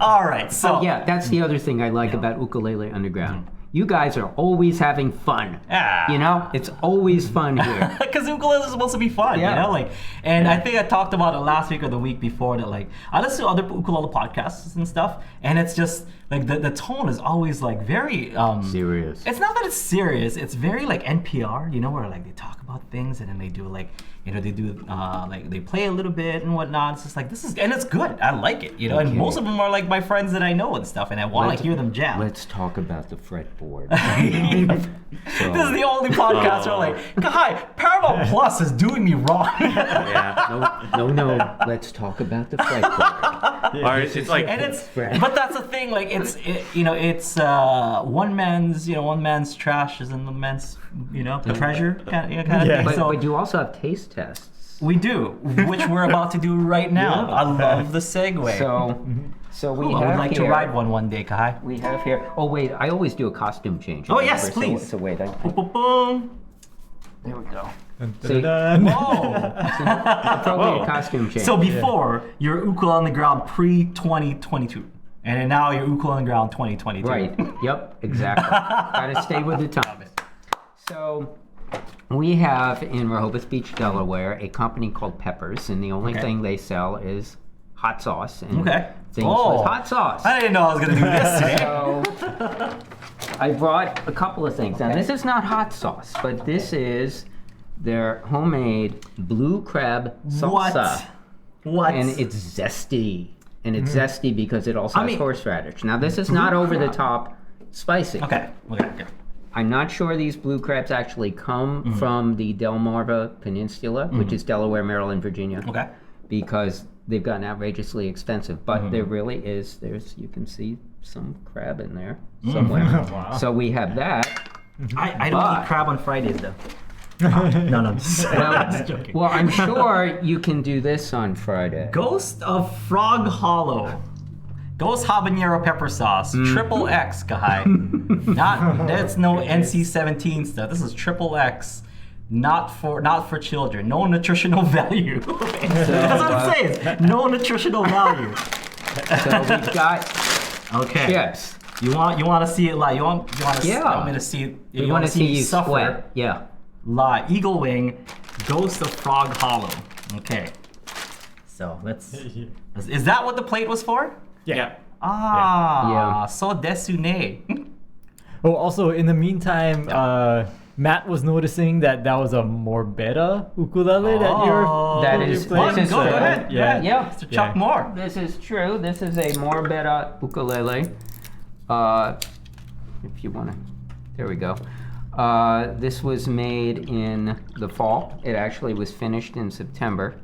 All right, so yeah, that's the other thing I like about Ukulele Underground. You guys are always having fun. Ah. You know, it's always fun here. Because ukulele is supposed to be fun, Yeah. you know, like, and I think I talked about it last week or the week before that, like, I listen to other ukulele podcasts and stuff, and it's just like the tone is always like very Serious. It's not that it's serious; it's very like NPR, you know, where like they talk about things and then they do like, you know, they do like they play a little bit and whatnot. It's just like this is, and it's good. I like it, you know, and Okay. most of them are like my friends that I know and stuff, and I want to hear them jam. Let's talk about the fretboard. This is the only podcast where like, hi, Paramount Plus is doing me wrong. Yeah. No. Let's talk about the fretboard. Or it's like, And it's, Right. but that's the thing. Like, it's one man's trash is in the man's, the treasure kind of Yeah. thing. But, So but you also have taste tests. we do, which we're about to do right now. Yeah. I love the segue. So we Cool, have I would like here, to ride one day, Kai. We have here. Oh wait, I always do a costume change. Oh, yes, remember? please. So wait, Boom, boom, boom. there we go. Dun, dun, dun. Whoa. Appropriate costume change. So before, you're ukulele on the ground pre-2022. And then now you're ukulele on the ground 2022. Right. Yep. Exactly. Gotta stay with the times. So we have in Rehoboth Beach, Delaware, a company called Peppers, and the only Okay. thing they sell is hot sauce and Okay. things Oh. with hot sauce. I didn't know I was going to do this today. So I brought a couple of things. Now this is not hot sauce, but this is their homemade blue crab salsa. What? And it's zesty. And it's zesty because it also has mean, horseradish. Now this is not over the top spicy. Okay. I'm not sure these blue crabs actually come from the Delmarva Peninsula, which is Delaware, Maryland, Virginia. Okay. Because they've gotten outrageously expensive. But there really is, you can see some crab in there somewhere. Wow. So we have that. I don't But- eat crab on Fridays though. No, I'm just, I'm just joking. Well, I'm sure you can do this on Friday. Ghost of Frog Hollow. Ghost habanero pepper sauce, triple X, guy. That's no NC-17 stuff. This is triple X, not for children. No nutritional value. That's what it says. No nutritional value. So we've got Okay. chips. You want to see it live? You want to Yeah. want me to see it? We want to see me you suffer sweat. Yeah. live? Eagle Wing, Ghost of Frog Hollow. Okay. So let's. Is that what the plate was for? yeah. Ah, Yeah. so desune. Oh, also in the meantime, Matt was noticing that was a more Bettah ukulele that you're That is- playing. this is go true. ahead. Yeah. Yeah. Mr. Chuck Yeah. Moore. This is true. This is a more Bettah ukulele. If you want to, there we go. This was made in the fall. It actually was finished in September,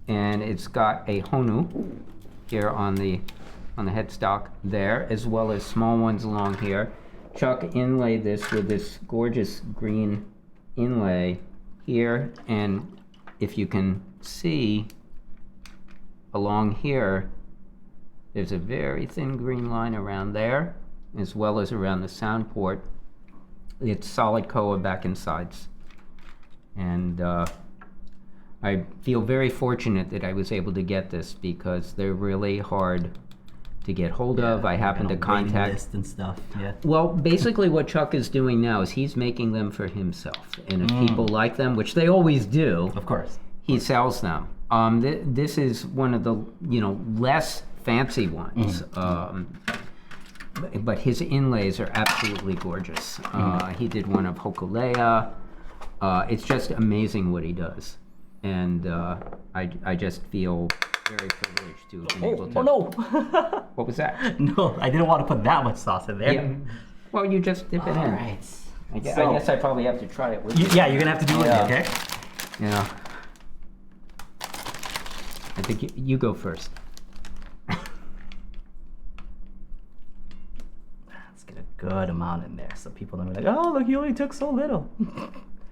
and it's got a honu here on the headstock there, as well as small ones along here. Chuck inlaid this with this gorgeous green inlay here, and if you can see along here, there's a very thin green line around there, as well as around the sound port. It's solid koa back and sides. And I feel very fortunate that I was able to get this because they're really hard to get hold of. I happened to contact. list and stuff. Yeah. Well, basically what Chuck is doing now is he's making them for himself. And if people like them, which they always do, Of course. he sells them. This is one of the less fancy ones. but his inlays are absolutely gorgeous. He did one of Hokulea. It's just amazing what he does, and I just feel very privileged to have been able to. Oh no! What was that? No, I didn't want to put that much sauce in there. Yeah. Well, you just dip it in. Alright. I guess I probably have to try it with you. Yeah, you're gonna have to do it, okay? Yeah. I think you go first. Let's get a good amount in there so people don't be like, oh, look, you only took so little.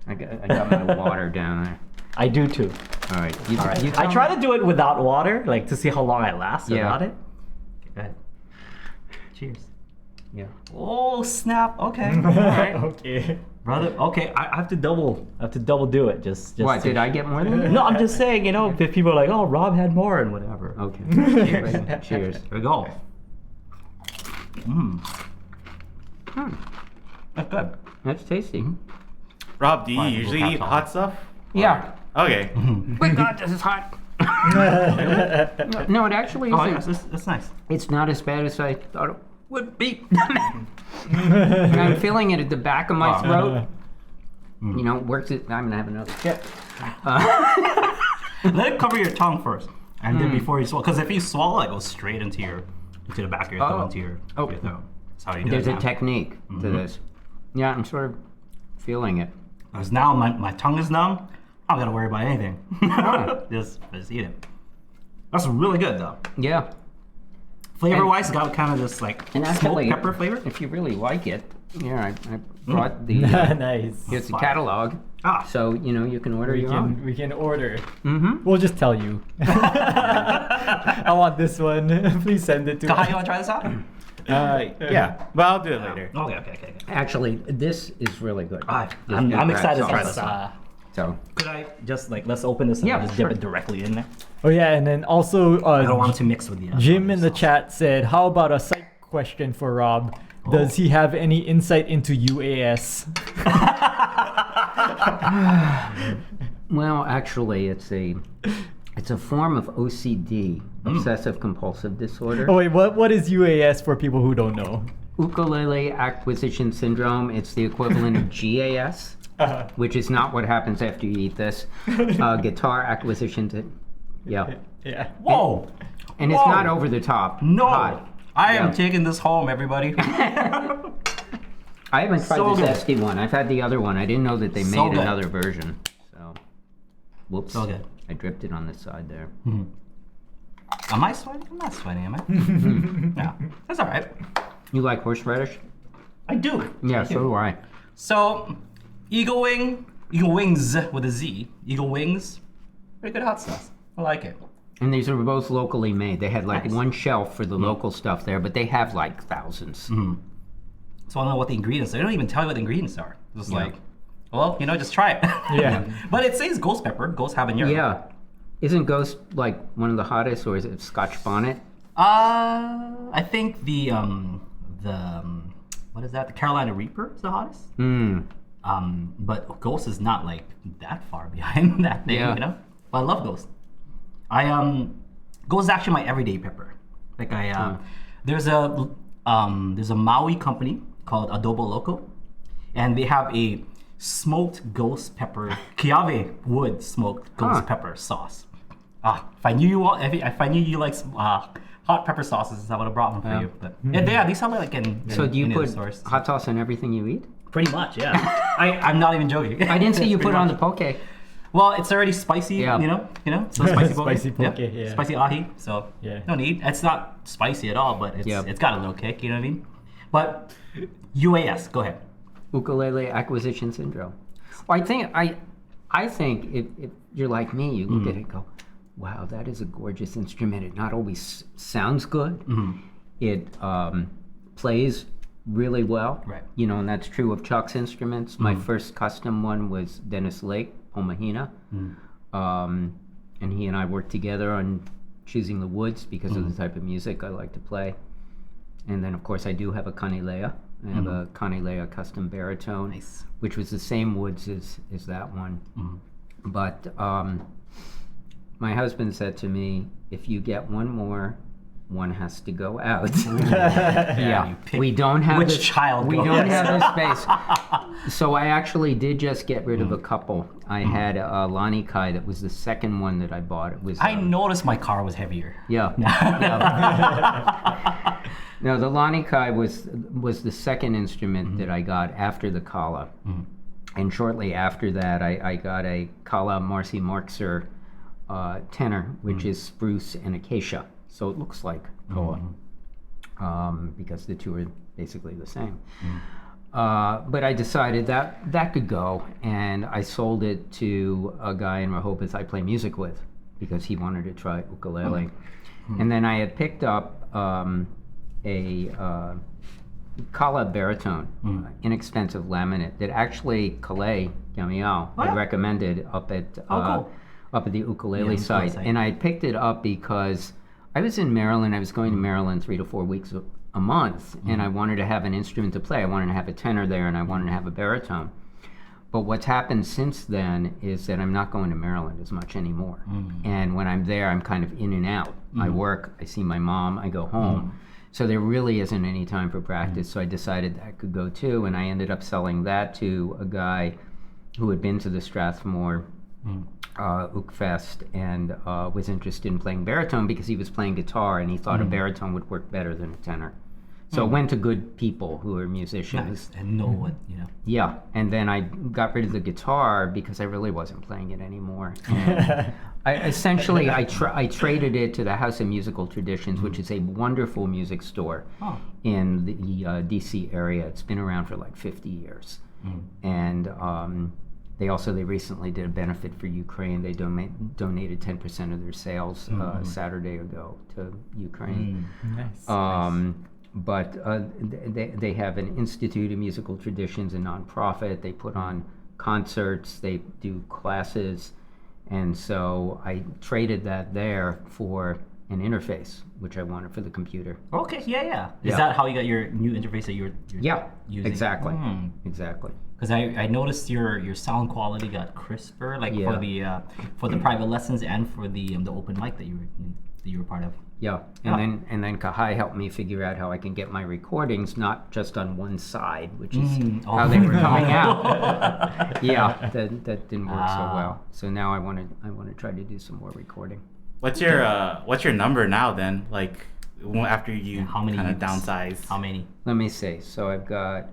I got my water down there. I do too. All right. I try to do it without water, like to see how long I last without it. Okay, go ahead. Cheers. Yeah. Oh snap! Okay. All right. Okay. Brother. Okay, I have to double do it. Just. What? Did I get more than you? No, I'm just saying. You know, if people are like, oh, Rob had more and whatever. Okay. Cheers. Cheers. Here we go. That's good. That's tasty. Rob, do you Fine, usually we'll eat pass hot stuff? Yeah. Okay. My God, this is hot. No, it actually Oh, isn't. yes, that's nice. It's not as bad as I thought it would be. I'm feeling it at the back of my throat. You know, works it. I'm gonna have another chip. Let it cover your tongue first, and then before you swallow. Because if you swallow, it goes straight into the back of your throat, into your throat. That's how you do There's it. a technique to this. Yeah, I'm sort of feeling it. Because now my tongue is numb, I don't gotta worry about anything. just eat it. That's really good though. Yeah. Flavor-wise, it's got kind of this like And smoked actually, pepper flavor. if you really like it, yeah, I brought the Nice. here's the Fine. catalog. Ah. So you know you can order your own. We can order. Mm-hmm. We'll just tell you. I want this one. Please send it to Kahai, me. you wanna try this out? Yeah, but I'll do it later. Okay. Actually, this is really good. Alright, This I'm good excited to rat try sauce. this one. So Could I just like, let's open this and Yeah, just sure. dip it directly in there? Oh yeah, and then also I don't want it to mix with the Jim in the sauce. chat said, "How about a psych question for Rob? Does he have any insight into UAS?" well, actually, it's a form of OCD, obsessive compulsive disorder. Oh wait, what is UAS for people who don't know? Ukulele acquisition syndrome. It's the equivalent of GAS, which is not what happens after you eat this. Guitar acquisition. Yeah. Yeah. Whoa! And it's Whoa. not over the top. No! hot. I am Yeah. taking this home, everybody. I haven't tried So this good. zesty one. I've had the other one. I didn't know that they So made good. another version. So, whoops. So good. I dripped it on the side there. Am I sweating? I'm not sweating, am I? No. That's alright. You like horseradish? I do. Yeah, so do I. So, Eagle Wings with a Z. Eagle Wings, very good hot sauce. I like it. And these are both locally made. They had like Nice. one shelf for the local stuff there, but they have like thousands. So I don't know what the ingredients are. They don't even tell you what the ingredients are. It's Yeah. like, well, just try it. Yeah. But it says ghost pepper, ghost habanero. Yeah. Isn't Ghost like one of the hottest, or is it Scotch Bonnet? I think the what is that? The Carolina Reaper is the hottest. But Ghost is not like that far behind that thing, Yeah. you know. But I love Ghost. Ghost is actually my everyday pepper. Like there's a Maui company called Adobo Loco, and they have a smoked ghost pepper, Kiave wood smoked ghost pepper sauce. If I knew you like hot pepper sauces, I would have brought one for you. But yeah, these are like in So do you the put stores. hot sauce on everything you eat? Pretty much, yeah. I'm not even joking. I didn't see you Pretty put on much. the poke. Well, it's already spicy, Yeah. you know, so spicy poke. Spicy poke, yeah. Spicy ahi, so Yeah. no need. It's not spicy at all, but Yeah. it's got a little kick, you know what I mean? But UAS, go ahead. Ukulele acquisition syndrome. Well, I think if you're like me, you look at it and go, wow, that is a gorgeous instrument. It not always sounds good. It plays really well. Right. You know, and that's true of Chuck's instruments. My first custom one was Dennis Lake, Omahina. And he and I worked together on choosing the woods because of the type of music I like to play. And then, of course, I do have a Kanilea. I have a Kanilea custom baritone, Nice. which was the same woods as that one. But my husband said to me, if you get one more one has to go out. Yeah, you pick we don't have which the, child We goes. don't have the space. So I actually did just get rid of a couple. I had a Lani Kai that was the second one that I bought. It was I noticed my car was heavier. yeah. No, the Lani Kai was the second instrument that I got after the Kala. And shortly after that, I got a Kala Marcy Marxer tenor, which is spruce and acacia. So it looks like koa, because the two are basically the same. But I decided that could go, and I sold it to a guy in Rehoboth I play music with, because he wanted to try ukulele. And then I had picked up a Kala baritone, inexpensive laminate that actually Calais Gamiao had recommended up at the ukulele site. And I picked it up because I was in Maryland. I was going to Maryland 3 to 4 weeks a month, and I wanted to have an instrument to play. I wanted to have a tenor there, and I wanted to have a baritone. But what's happened since then is that I'm not going to Maryland as much anymore. And when I'm there, I'm kind of in and out. I work, I see my mom, I go home. So there really isn't any time for practice. So I decided that could go too, and I ended up selling that to a guy who had been to the Strathmore Ukfest and was interested in playing baritone because he was playing guitar and he thought a baritone would work better than a tenor. So it went to good people who are musicians. And know what, Yeah, and then I got rid of the guitar because I really wasn't playing it anymore. And I traded it to the House of Musical Traditions, which is a wonderful music store in the DC area. It's been around for like 50 years. And they recently did a benefit for Ukraine. They donated 10% of their sales Saturday ago to Ukraine. Nice. But they have an Institute of Musical Traditions, a nonprofit. They put on concerts, they do classes, and so I traded that there for an interface, which I wanted for the computer. Okay, yeah. Is that how you got your new interface that you're using? Exactly. Exactly. Because I noticed your sound quality got crisper, like for the private lessons and for the open mic that you were part of. Yeah, and then Kahai helped me figure out how I can get my recordings not just on one side, which is how they were coming out. That didn't work so well. So now I want to try to do some more recording. What's your number now then? Like after you kind of downsize? How many? Let me see. So I've got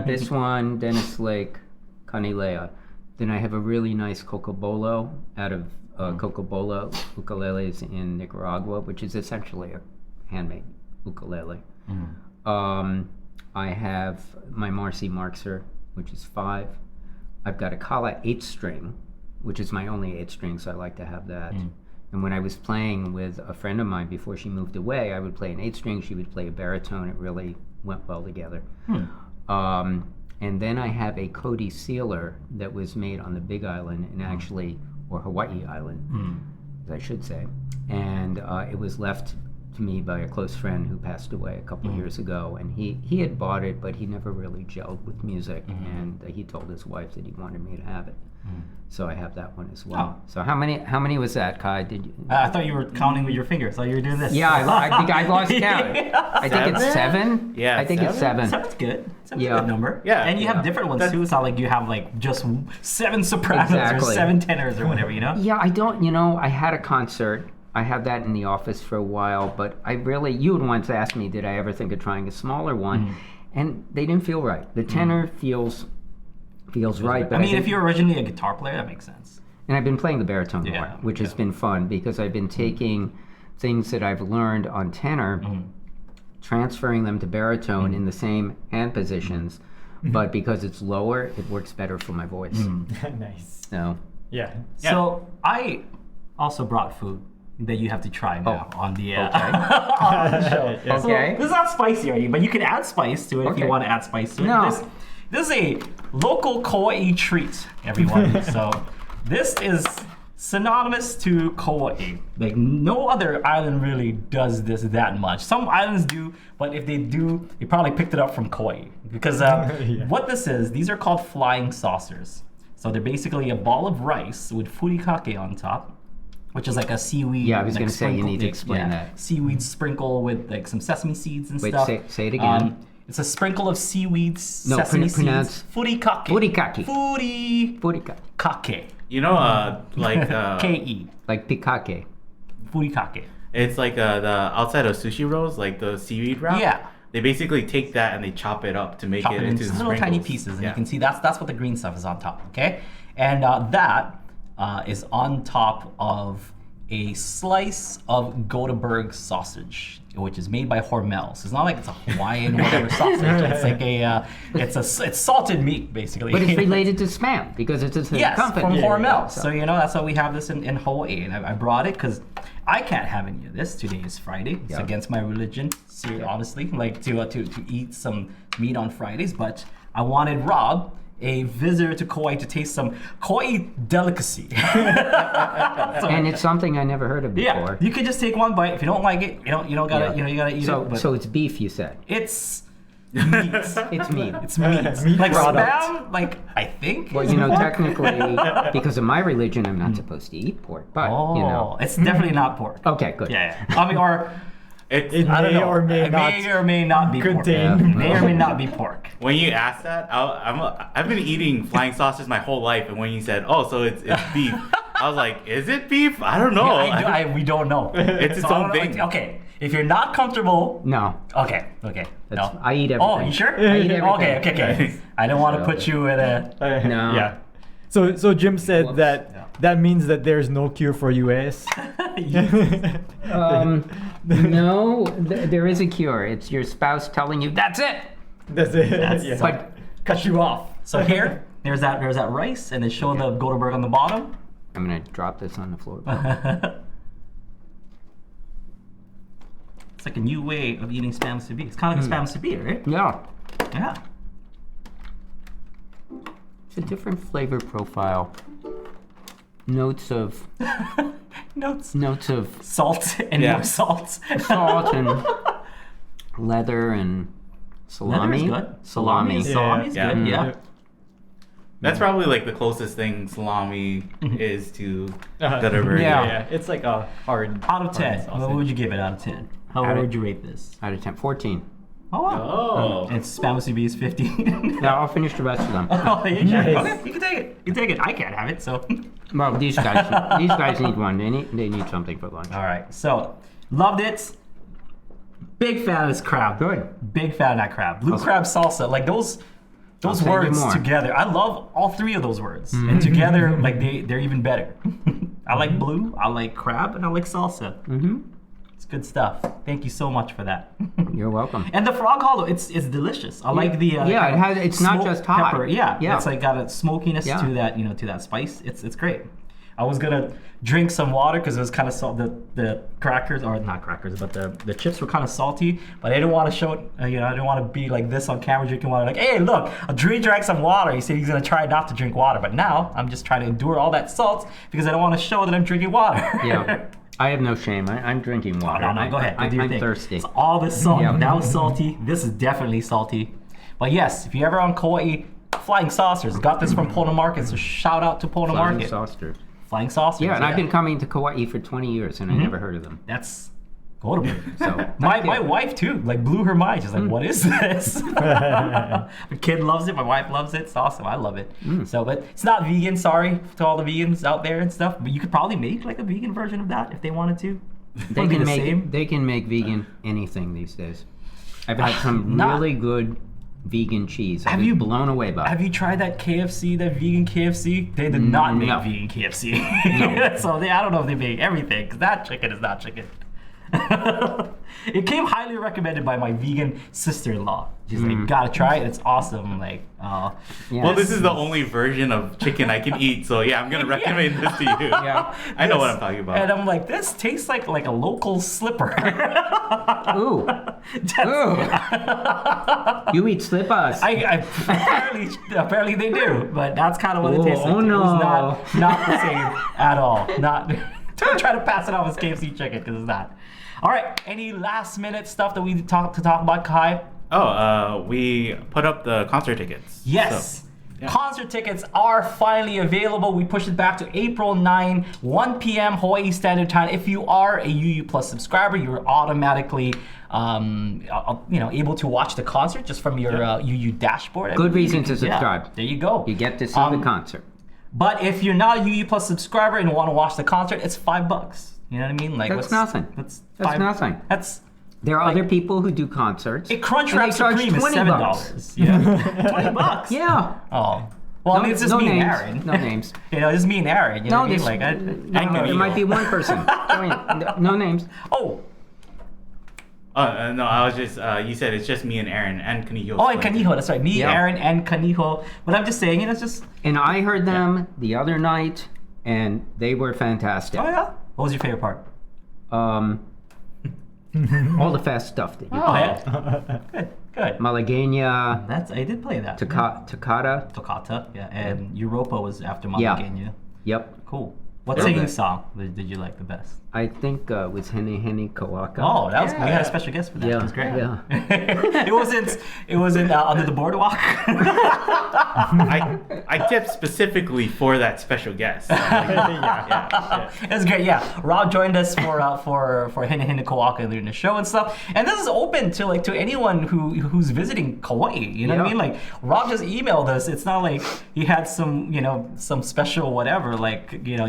this one, Dennis Lake, Kanilea. Then I have a really nice Cocobolo out of Cocobolo ukuleles in Nicaragua, which is essentially a handmade ukulele. I have my Marcy Marxer, which is 5. I've got a Kala 8-string, which is my only 8-string, so I like to have that. And when I was playing with a friend of mine before she moved away, I would play an 8-string, she would play a baritone. It really went well together. And then I have a Cody Sealer that was made on the Big Island and actually, or Hawaii Island, I should say. And it was left to me by a close friend who passed away a couple of years ago. And he had bought it, but he never really gelled with music. And he told his wife that he wanted me to have it. So I have that one as well. So how many was that, Kai? Did you? I thought you were counting with your fingers. I thought you were doing this. Yeah, I think I lost count. I think it's 7. Yeah, I think it's 7. 7's good. 7's a good number. Yeah. And you have different ones too. It's not like you have like just 7 sopranos or 7 tenors or whatever, Yeah, I don't. I had a concert. I had that in the office for a while, but you had once asked me, did I ever think of trying a smaller one? And they didn't feel right. The tenor feels right. But I mean, if you're originally a guitar player, that makes sense. And I've been playing the baritone more, which has been fun because I've been taking things that I've learned on tenor, transferring them to baritone in the same hand positions, but because it's lower, it works better for my voice. Nice. So Yeah. So I also brought food that you have to try now on the on the show. So Okay. this is not spicy or anything, but you can add spice to it if you Okay. want to add spice to it. No. This is a local Kauai treat, everyone. So this is synonymous to Kauai. Like no other island really does this that much. Some islands do, but if they do, they probably picked it up from Kauai. Because what this is, these are called flying saucers. So they're basically a ball of rice with furikake on top. which is like a seaweed. Yeah, I was like, gonna say, you need to sprinkle- explain that. Seaweed sprinkle with like some sesame seeds and Wait, stuff. say it again. It's a sprinkle of seaweed, No, sesame pronounce- seeds. Furikake. Furikake. Furikake. Furika. You know, like K-E. Like pikake. Furikake. it's like the outside of sushi rolls, like the seaweed wrap. Yeah. They basically take that and they chop it up to make Chop it it into into little tiny pieces, and you can see that's what the green stuff is on top. Okay, and that is on top of a slice of Gothenburg sausage, which is made by Hormel. So it's not like it's a Hawaiian whatever sausage. It's like it's salted meat basically. But it's related to Spam because it's a Yes, company. from Hormel. So- So you know that's why we have this in Hawaii, and I brought it because I can't have any of this. Today is Friday. It's Yeah. against my religion, honestly, like to eat some meat on Fridays. But I wanted Robb, a visitor to Kauai, to taste some Kauai delicacy. And it's something I never heard of Yeah, before. you could just take one bite. If you don't like it, you don't gotta Yeah. you gotta eat So, it. But so it's beef, you said. it's meat. It's meat. It's meat. Meat like product. Spam, like I think. Well, technically, because of my religion, I'm not supposed to eat pork. But Oh, it's definitely not pork. okay, good. Yeah, yeah. I mean, or It I don't may know. or may It not may or may not be contain- pork. May or may not be pork. When you asked that, I've been eating flying saucers my whole life, and when you said, "Oh, so it's beef," I was like, "Is it beef? I don't know." We don't know. It's its I don't own know. thing. Okay, if you're not comfortable, No, okay. that's, No. I eat everything. Oh, you sure? I eat everything. Okay. I don't want to put you in a. No. Yeah. So Jim said Whoops. that means that there's no cure for US. No, there is a cure. It's your spouse telling you, that's it. That's it. Yeah. But cut you off. So here, there's that rice, and then show the Gothenburg on the bottom. I'm going to drop this on the floor. It's like a new way of eating spam subi. It's kind of like a spam subi, right? Yeah. Yeah. It's a different flavor profile. Notes of Notes. Salt and Yeah. more salt. salt and leather and salami. Leather is good. Salami. Yeah. Salami's Yeah. good. Yeah. That's probably like the closest thing salami is to Uh-huh. Gutterberg. Yeah. It's like a hard. Out of 10, hard what sausage. would you give it out of 10? How Out of- would you rate this? Out of 10. 14. Oh, wow. Oh. And spam subi is 15. Now I'll finish the rest of them. Oh, you sure? Nice. Okay, you can take it. You can take it. I can't have it, so. Well, these guys need one. They need something for lunch. All right, so loved it. Big fan of this crab. Good. Big fan of that crab. Blue crab salsa. Like those send you words more. together. I love all three of those words, and together, like they're even better. I like blue. I like crab, and I like salsa. Mm-hmm. It's good stuff. Thank you so much for that. You're welcome. And the frog hollow, it's delicious. I like the Yeah, it has. It's not smoked just hot. pepper. Yeah, Yeah. it's like got a smokiness Yeah. to that, to that spice. It's great. I was gonna drink some water because it was kind of salt. The crackers, or not crackers, but the chips were kind of salty. But I didn't want to show it. I didn't want to be like this on camera drinking water. Like, hey, look, Drew drank some water. He said he's gonna try not to drink water, but now I'm just trying to endure all that salt because I don't want to show that I'm drinking water. Yeah. I have no shame. I'm drinking Oh, water. no, go ahead. Do I'm your thing. thirsty. It's all this salt. Yeah. That was salty. This is definitely salty. But yes, if you're ever on Kauai, Flying Saucers got this from Pona Market. So shout out to Pona Flying Market. saucer. Flying Saucers. Yeah, and I've been coming to Kauai for 20 years and I never heard of them. That's Gothenburg. So My wife too, like blew her mind. She's like, "What is this?" My kid loves it. My wife loves it. It's awesome. I love it. So, but it's not vegan. Sorry to all the vegans out there and stuff. But you could probably make like a vegan version of that if they wanted to. they Probably can the make same. they can make vegan anything these days. I've had some Not- really good vegan cheese. Have I've you- been blown away by. Have you tried that KFC, that vegan KFC? They did not make No. vegan KFC. So I don't know if they make everything, because that chicken is not chicken. It came highly recommended by my vegan sister-in-law. She's like, gotta try it, it's awesome. I'm like, oh. Yeah. Well, this is the only version of chicken I can eat, so yeah, I'm gonna recommend this to you. Yeah. I know what I'm talking about. And I'm like, this tastes like a local slipper. Ooh. Ooh. You eat slippers. Apparently they do, but that's kind of what it tastes like. Oh, It was no. not the same at all. Not. Don't try to pass it off as KFC chicken because it's not. All right. Any last minute stuff that we talk about, Kai? We put up the concert tickets. Yes. So Concert tickets are finally available. We pushed it back to April 9, 1 p.m. Hawaii Standard Time. If you are a UU Plus subscriber, you're automatically able to watch the concert just from your UU dashboard. Good reason to subscribe. Yeah, there you go. You get to see the concert. But if you're not a UU Plus subscriber and want to watch the concert, it's $5. You know what I mean? Like That's nothing. That's nothing. That's There are other people who do concerts. a Crunch and Wrap they charge Supreme is $20. $7. Yeah, $20. Yeah. Oh. Well, I mean, it's just no me names. and Aaron. No names. Just me and Aaron. You know No, what I mean? this, there might be one person. No names. Oh. No, I was just, you said it's just me and Aaron and Kaniho. Oh, and Kaniho. That's right. Me, Yeah. Aaron, and Kaniho. But I'm just saying, it's just. And I heard them the other night, and they were fantastic. Oh, yeah? What was your favorite part? All the fast stuff that you Oh, yeah. Good. Malagueña, I did play that. Toccata. Toccata, yeah. And Europa was after Yeah. Malagueña. Yep. Cool. What Very singing good. song did you like the best? I think it was Hene Hene Kawaka. Oh, that was we had Yeah. a special guest for that. Yeah, It was great. yeah. it wasn't Under the Boardwalk. I tipped specifically for that special guest. Yeah. It was great. Yeah, Rob joined us for Hina Hina Kawaka during the show and stuff. And this is open to anyone who's visiting Kauai. You know what I Yeah. mean? Like Rob just emailed us. It's not like he had some special whatever. He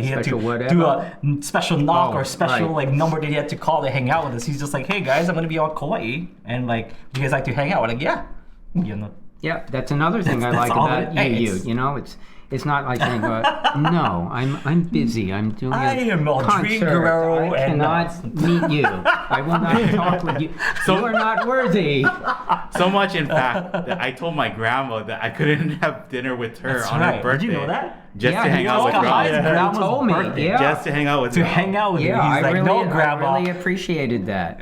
had Special to whatever? do a special knock Oh, or special right. number that he had to call to hang out with us. He's just like, hey guys, I'm gonna be on Kauai, and would you guys like to hang out? We're like, yeah. Yeah, that's another thing I That's like all about it you. is. You know, it's not like saying, no, I'm busy. I'm doing I a am Aldrine concert. Guerrero I and- cannot meet you. I will not talk with you. You are not worthy. So much, in fact, that I told my grandma that I couldn't have dinner with her That's on right. her birthday. Did you know that? Just Yeah, to he hang out with told me. Rob. His He grandma's told me. birthday. Yeah. Just to hang out with To Rob. hang out with Yeah, him. He's like, no, Grandma. I really appreciated that.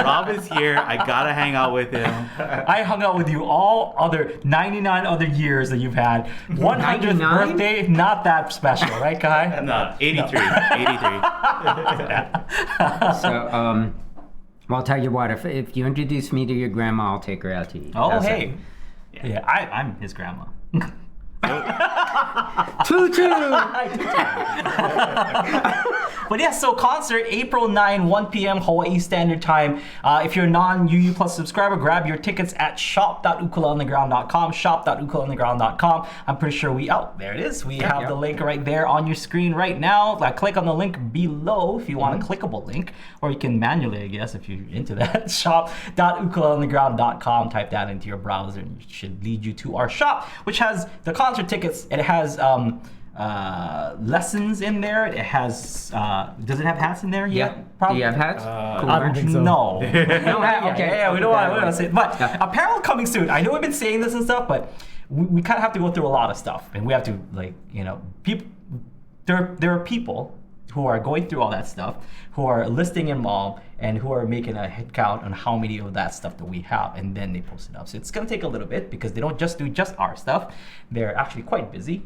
Rob is here. I gotta hang out with him. I hung out with you all other 99 other years that you've had. 100th 99? birthday, not that special, right, Kai? No, 83. 83. So, well, I'll tell you what. If you introduce me to your grandma, I'll take her out to eat. Oh, How's hey. Yeah, I'm his grandma. Tutu! But yeah, so concert April 9, 1 p.m. Hawaii Standard Time. If you're a non-UU Plus subscriber, grab your tickets at shop.ukuleleontheground.com. Shop.ukuleleontheground.com. I'm pretty sure there it is. We have the link right there on your screen right now. Click on the link below if you want a clickable link, or you can manually, I guess, if you're into that. Shop.ukuleleontheground.com. Type that into your browser, and it should lead you to our shop, which has the concert tickets. It has lessons in there. It has. Does it have hats in there yet? Yeah. Do you have hats? Cool I don't merch? think so. No. Okay. Yeah, we don't want to say it. But Yeah. apparel coming soon. I know we've been saying this and stuff, but we kind of have to go through a lot of stuff, and we have to people. There are people who are going through all that stuff, who are listing them all, and who are making a head count on how many of that stuff that we have, and then they post it up. So it's gonna take a little bit because they don't just do our stuff. They're actually quite busy,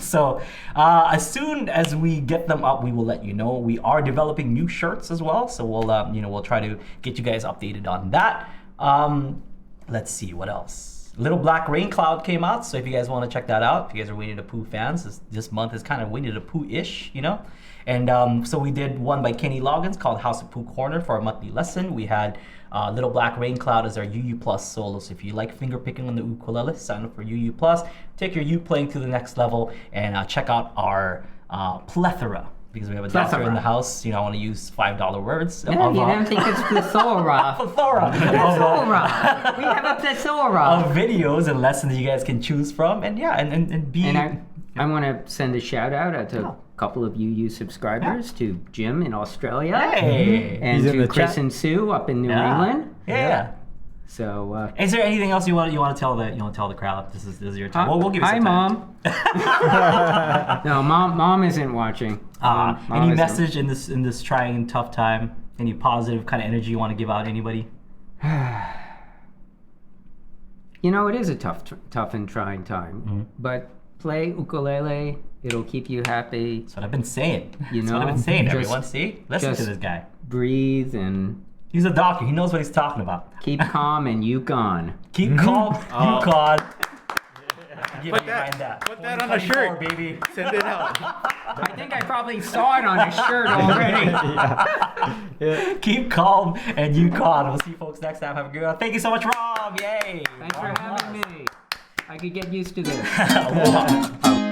So as soon as we get them up, we will let you know. We are developing new shirts as well, so we'll try to get you guys updated on that. Let's see what else. Little Black Rain Cloud came out, so if you guys want to check that out, if you guys are Winnie the Pooh fans, this month is kind of Winnie the Pooh-ish, And so we did one by Kenny Loggins called House of Pooh Corner for our monthly lesson. We had Little Black Rain Cloud as our UU Plus solo. So if you like finger picking on the ukulele, sign up for UU Plus. Take your U playing to the next level, and check out our plethora. Because we have a doctor in the house, I want to use $5 words. Yeah, you don't think it's plethora. Plethora. Plethora. We have a plethora. Of videos and lessons you guys can choose from, and be. And I want to send a shout out to a couple of UU subscribers, to Jim in Australia, Hey. and He's in to the Chris chat. and Sue up in New England. Yeah. So, Is there anything else you want to tell the crowd? This is your time. We'll give you hi, some time. Mom. No, mom isn't watching. Mom Any isn't. message in this trying and tough time? Any positive kind of energy you want to give out? Anybody? It is a tough and trying time, but play ukulele. It'll keep you happy. That's what I've been saying. You That's what know, I've been saying, just- everyone. See? Listen to just- this guy. Breathe and He's a doctor. He knows what he's talking about. keep calm and Yukon. Keep calm, Oh. Yukon. Put that on a 2024, shirt, baby. Send it out. I think I probably saw it on his shirt already. Yeah. Keep calm and Yukon. We'll see you folks next time. Have a good one. Thank you so much, Rob. Yay. Thanks for having me. I could get used to this. Aloha.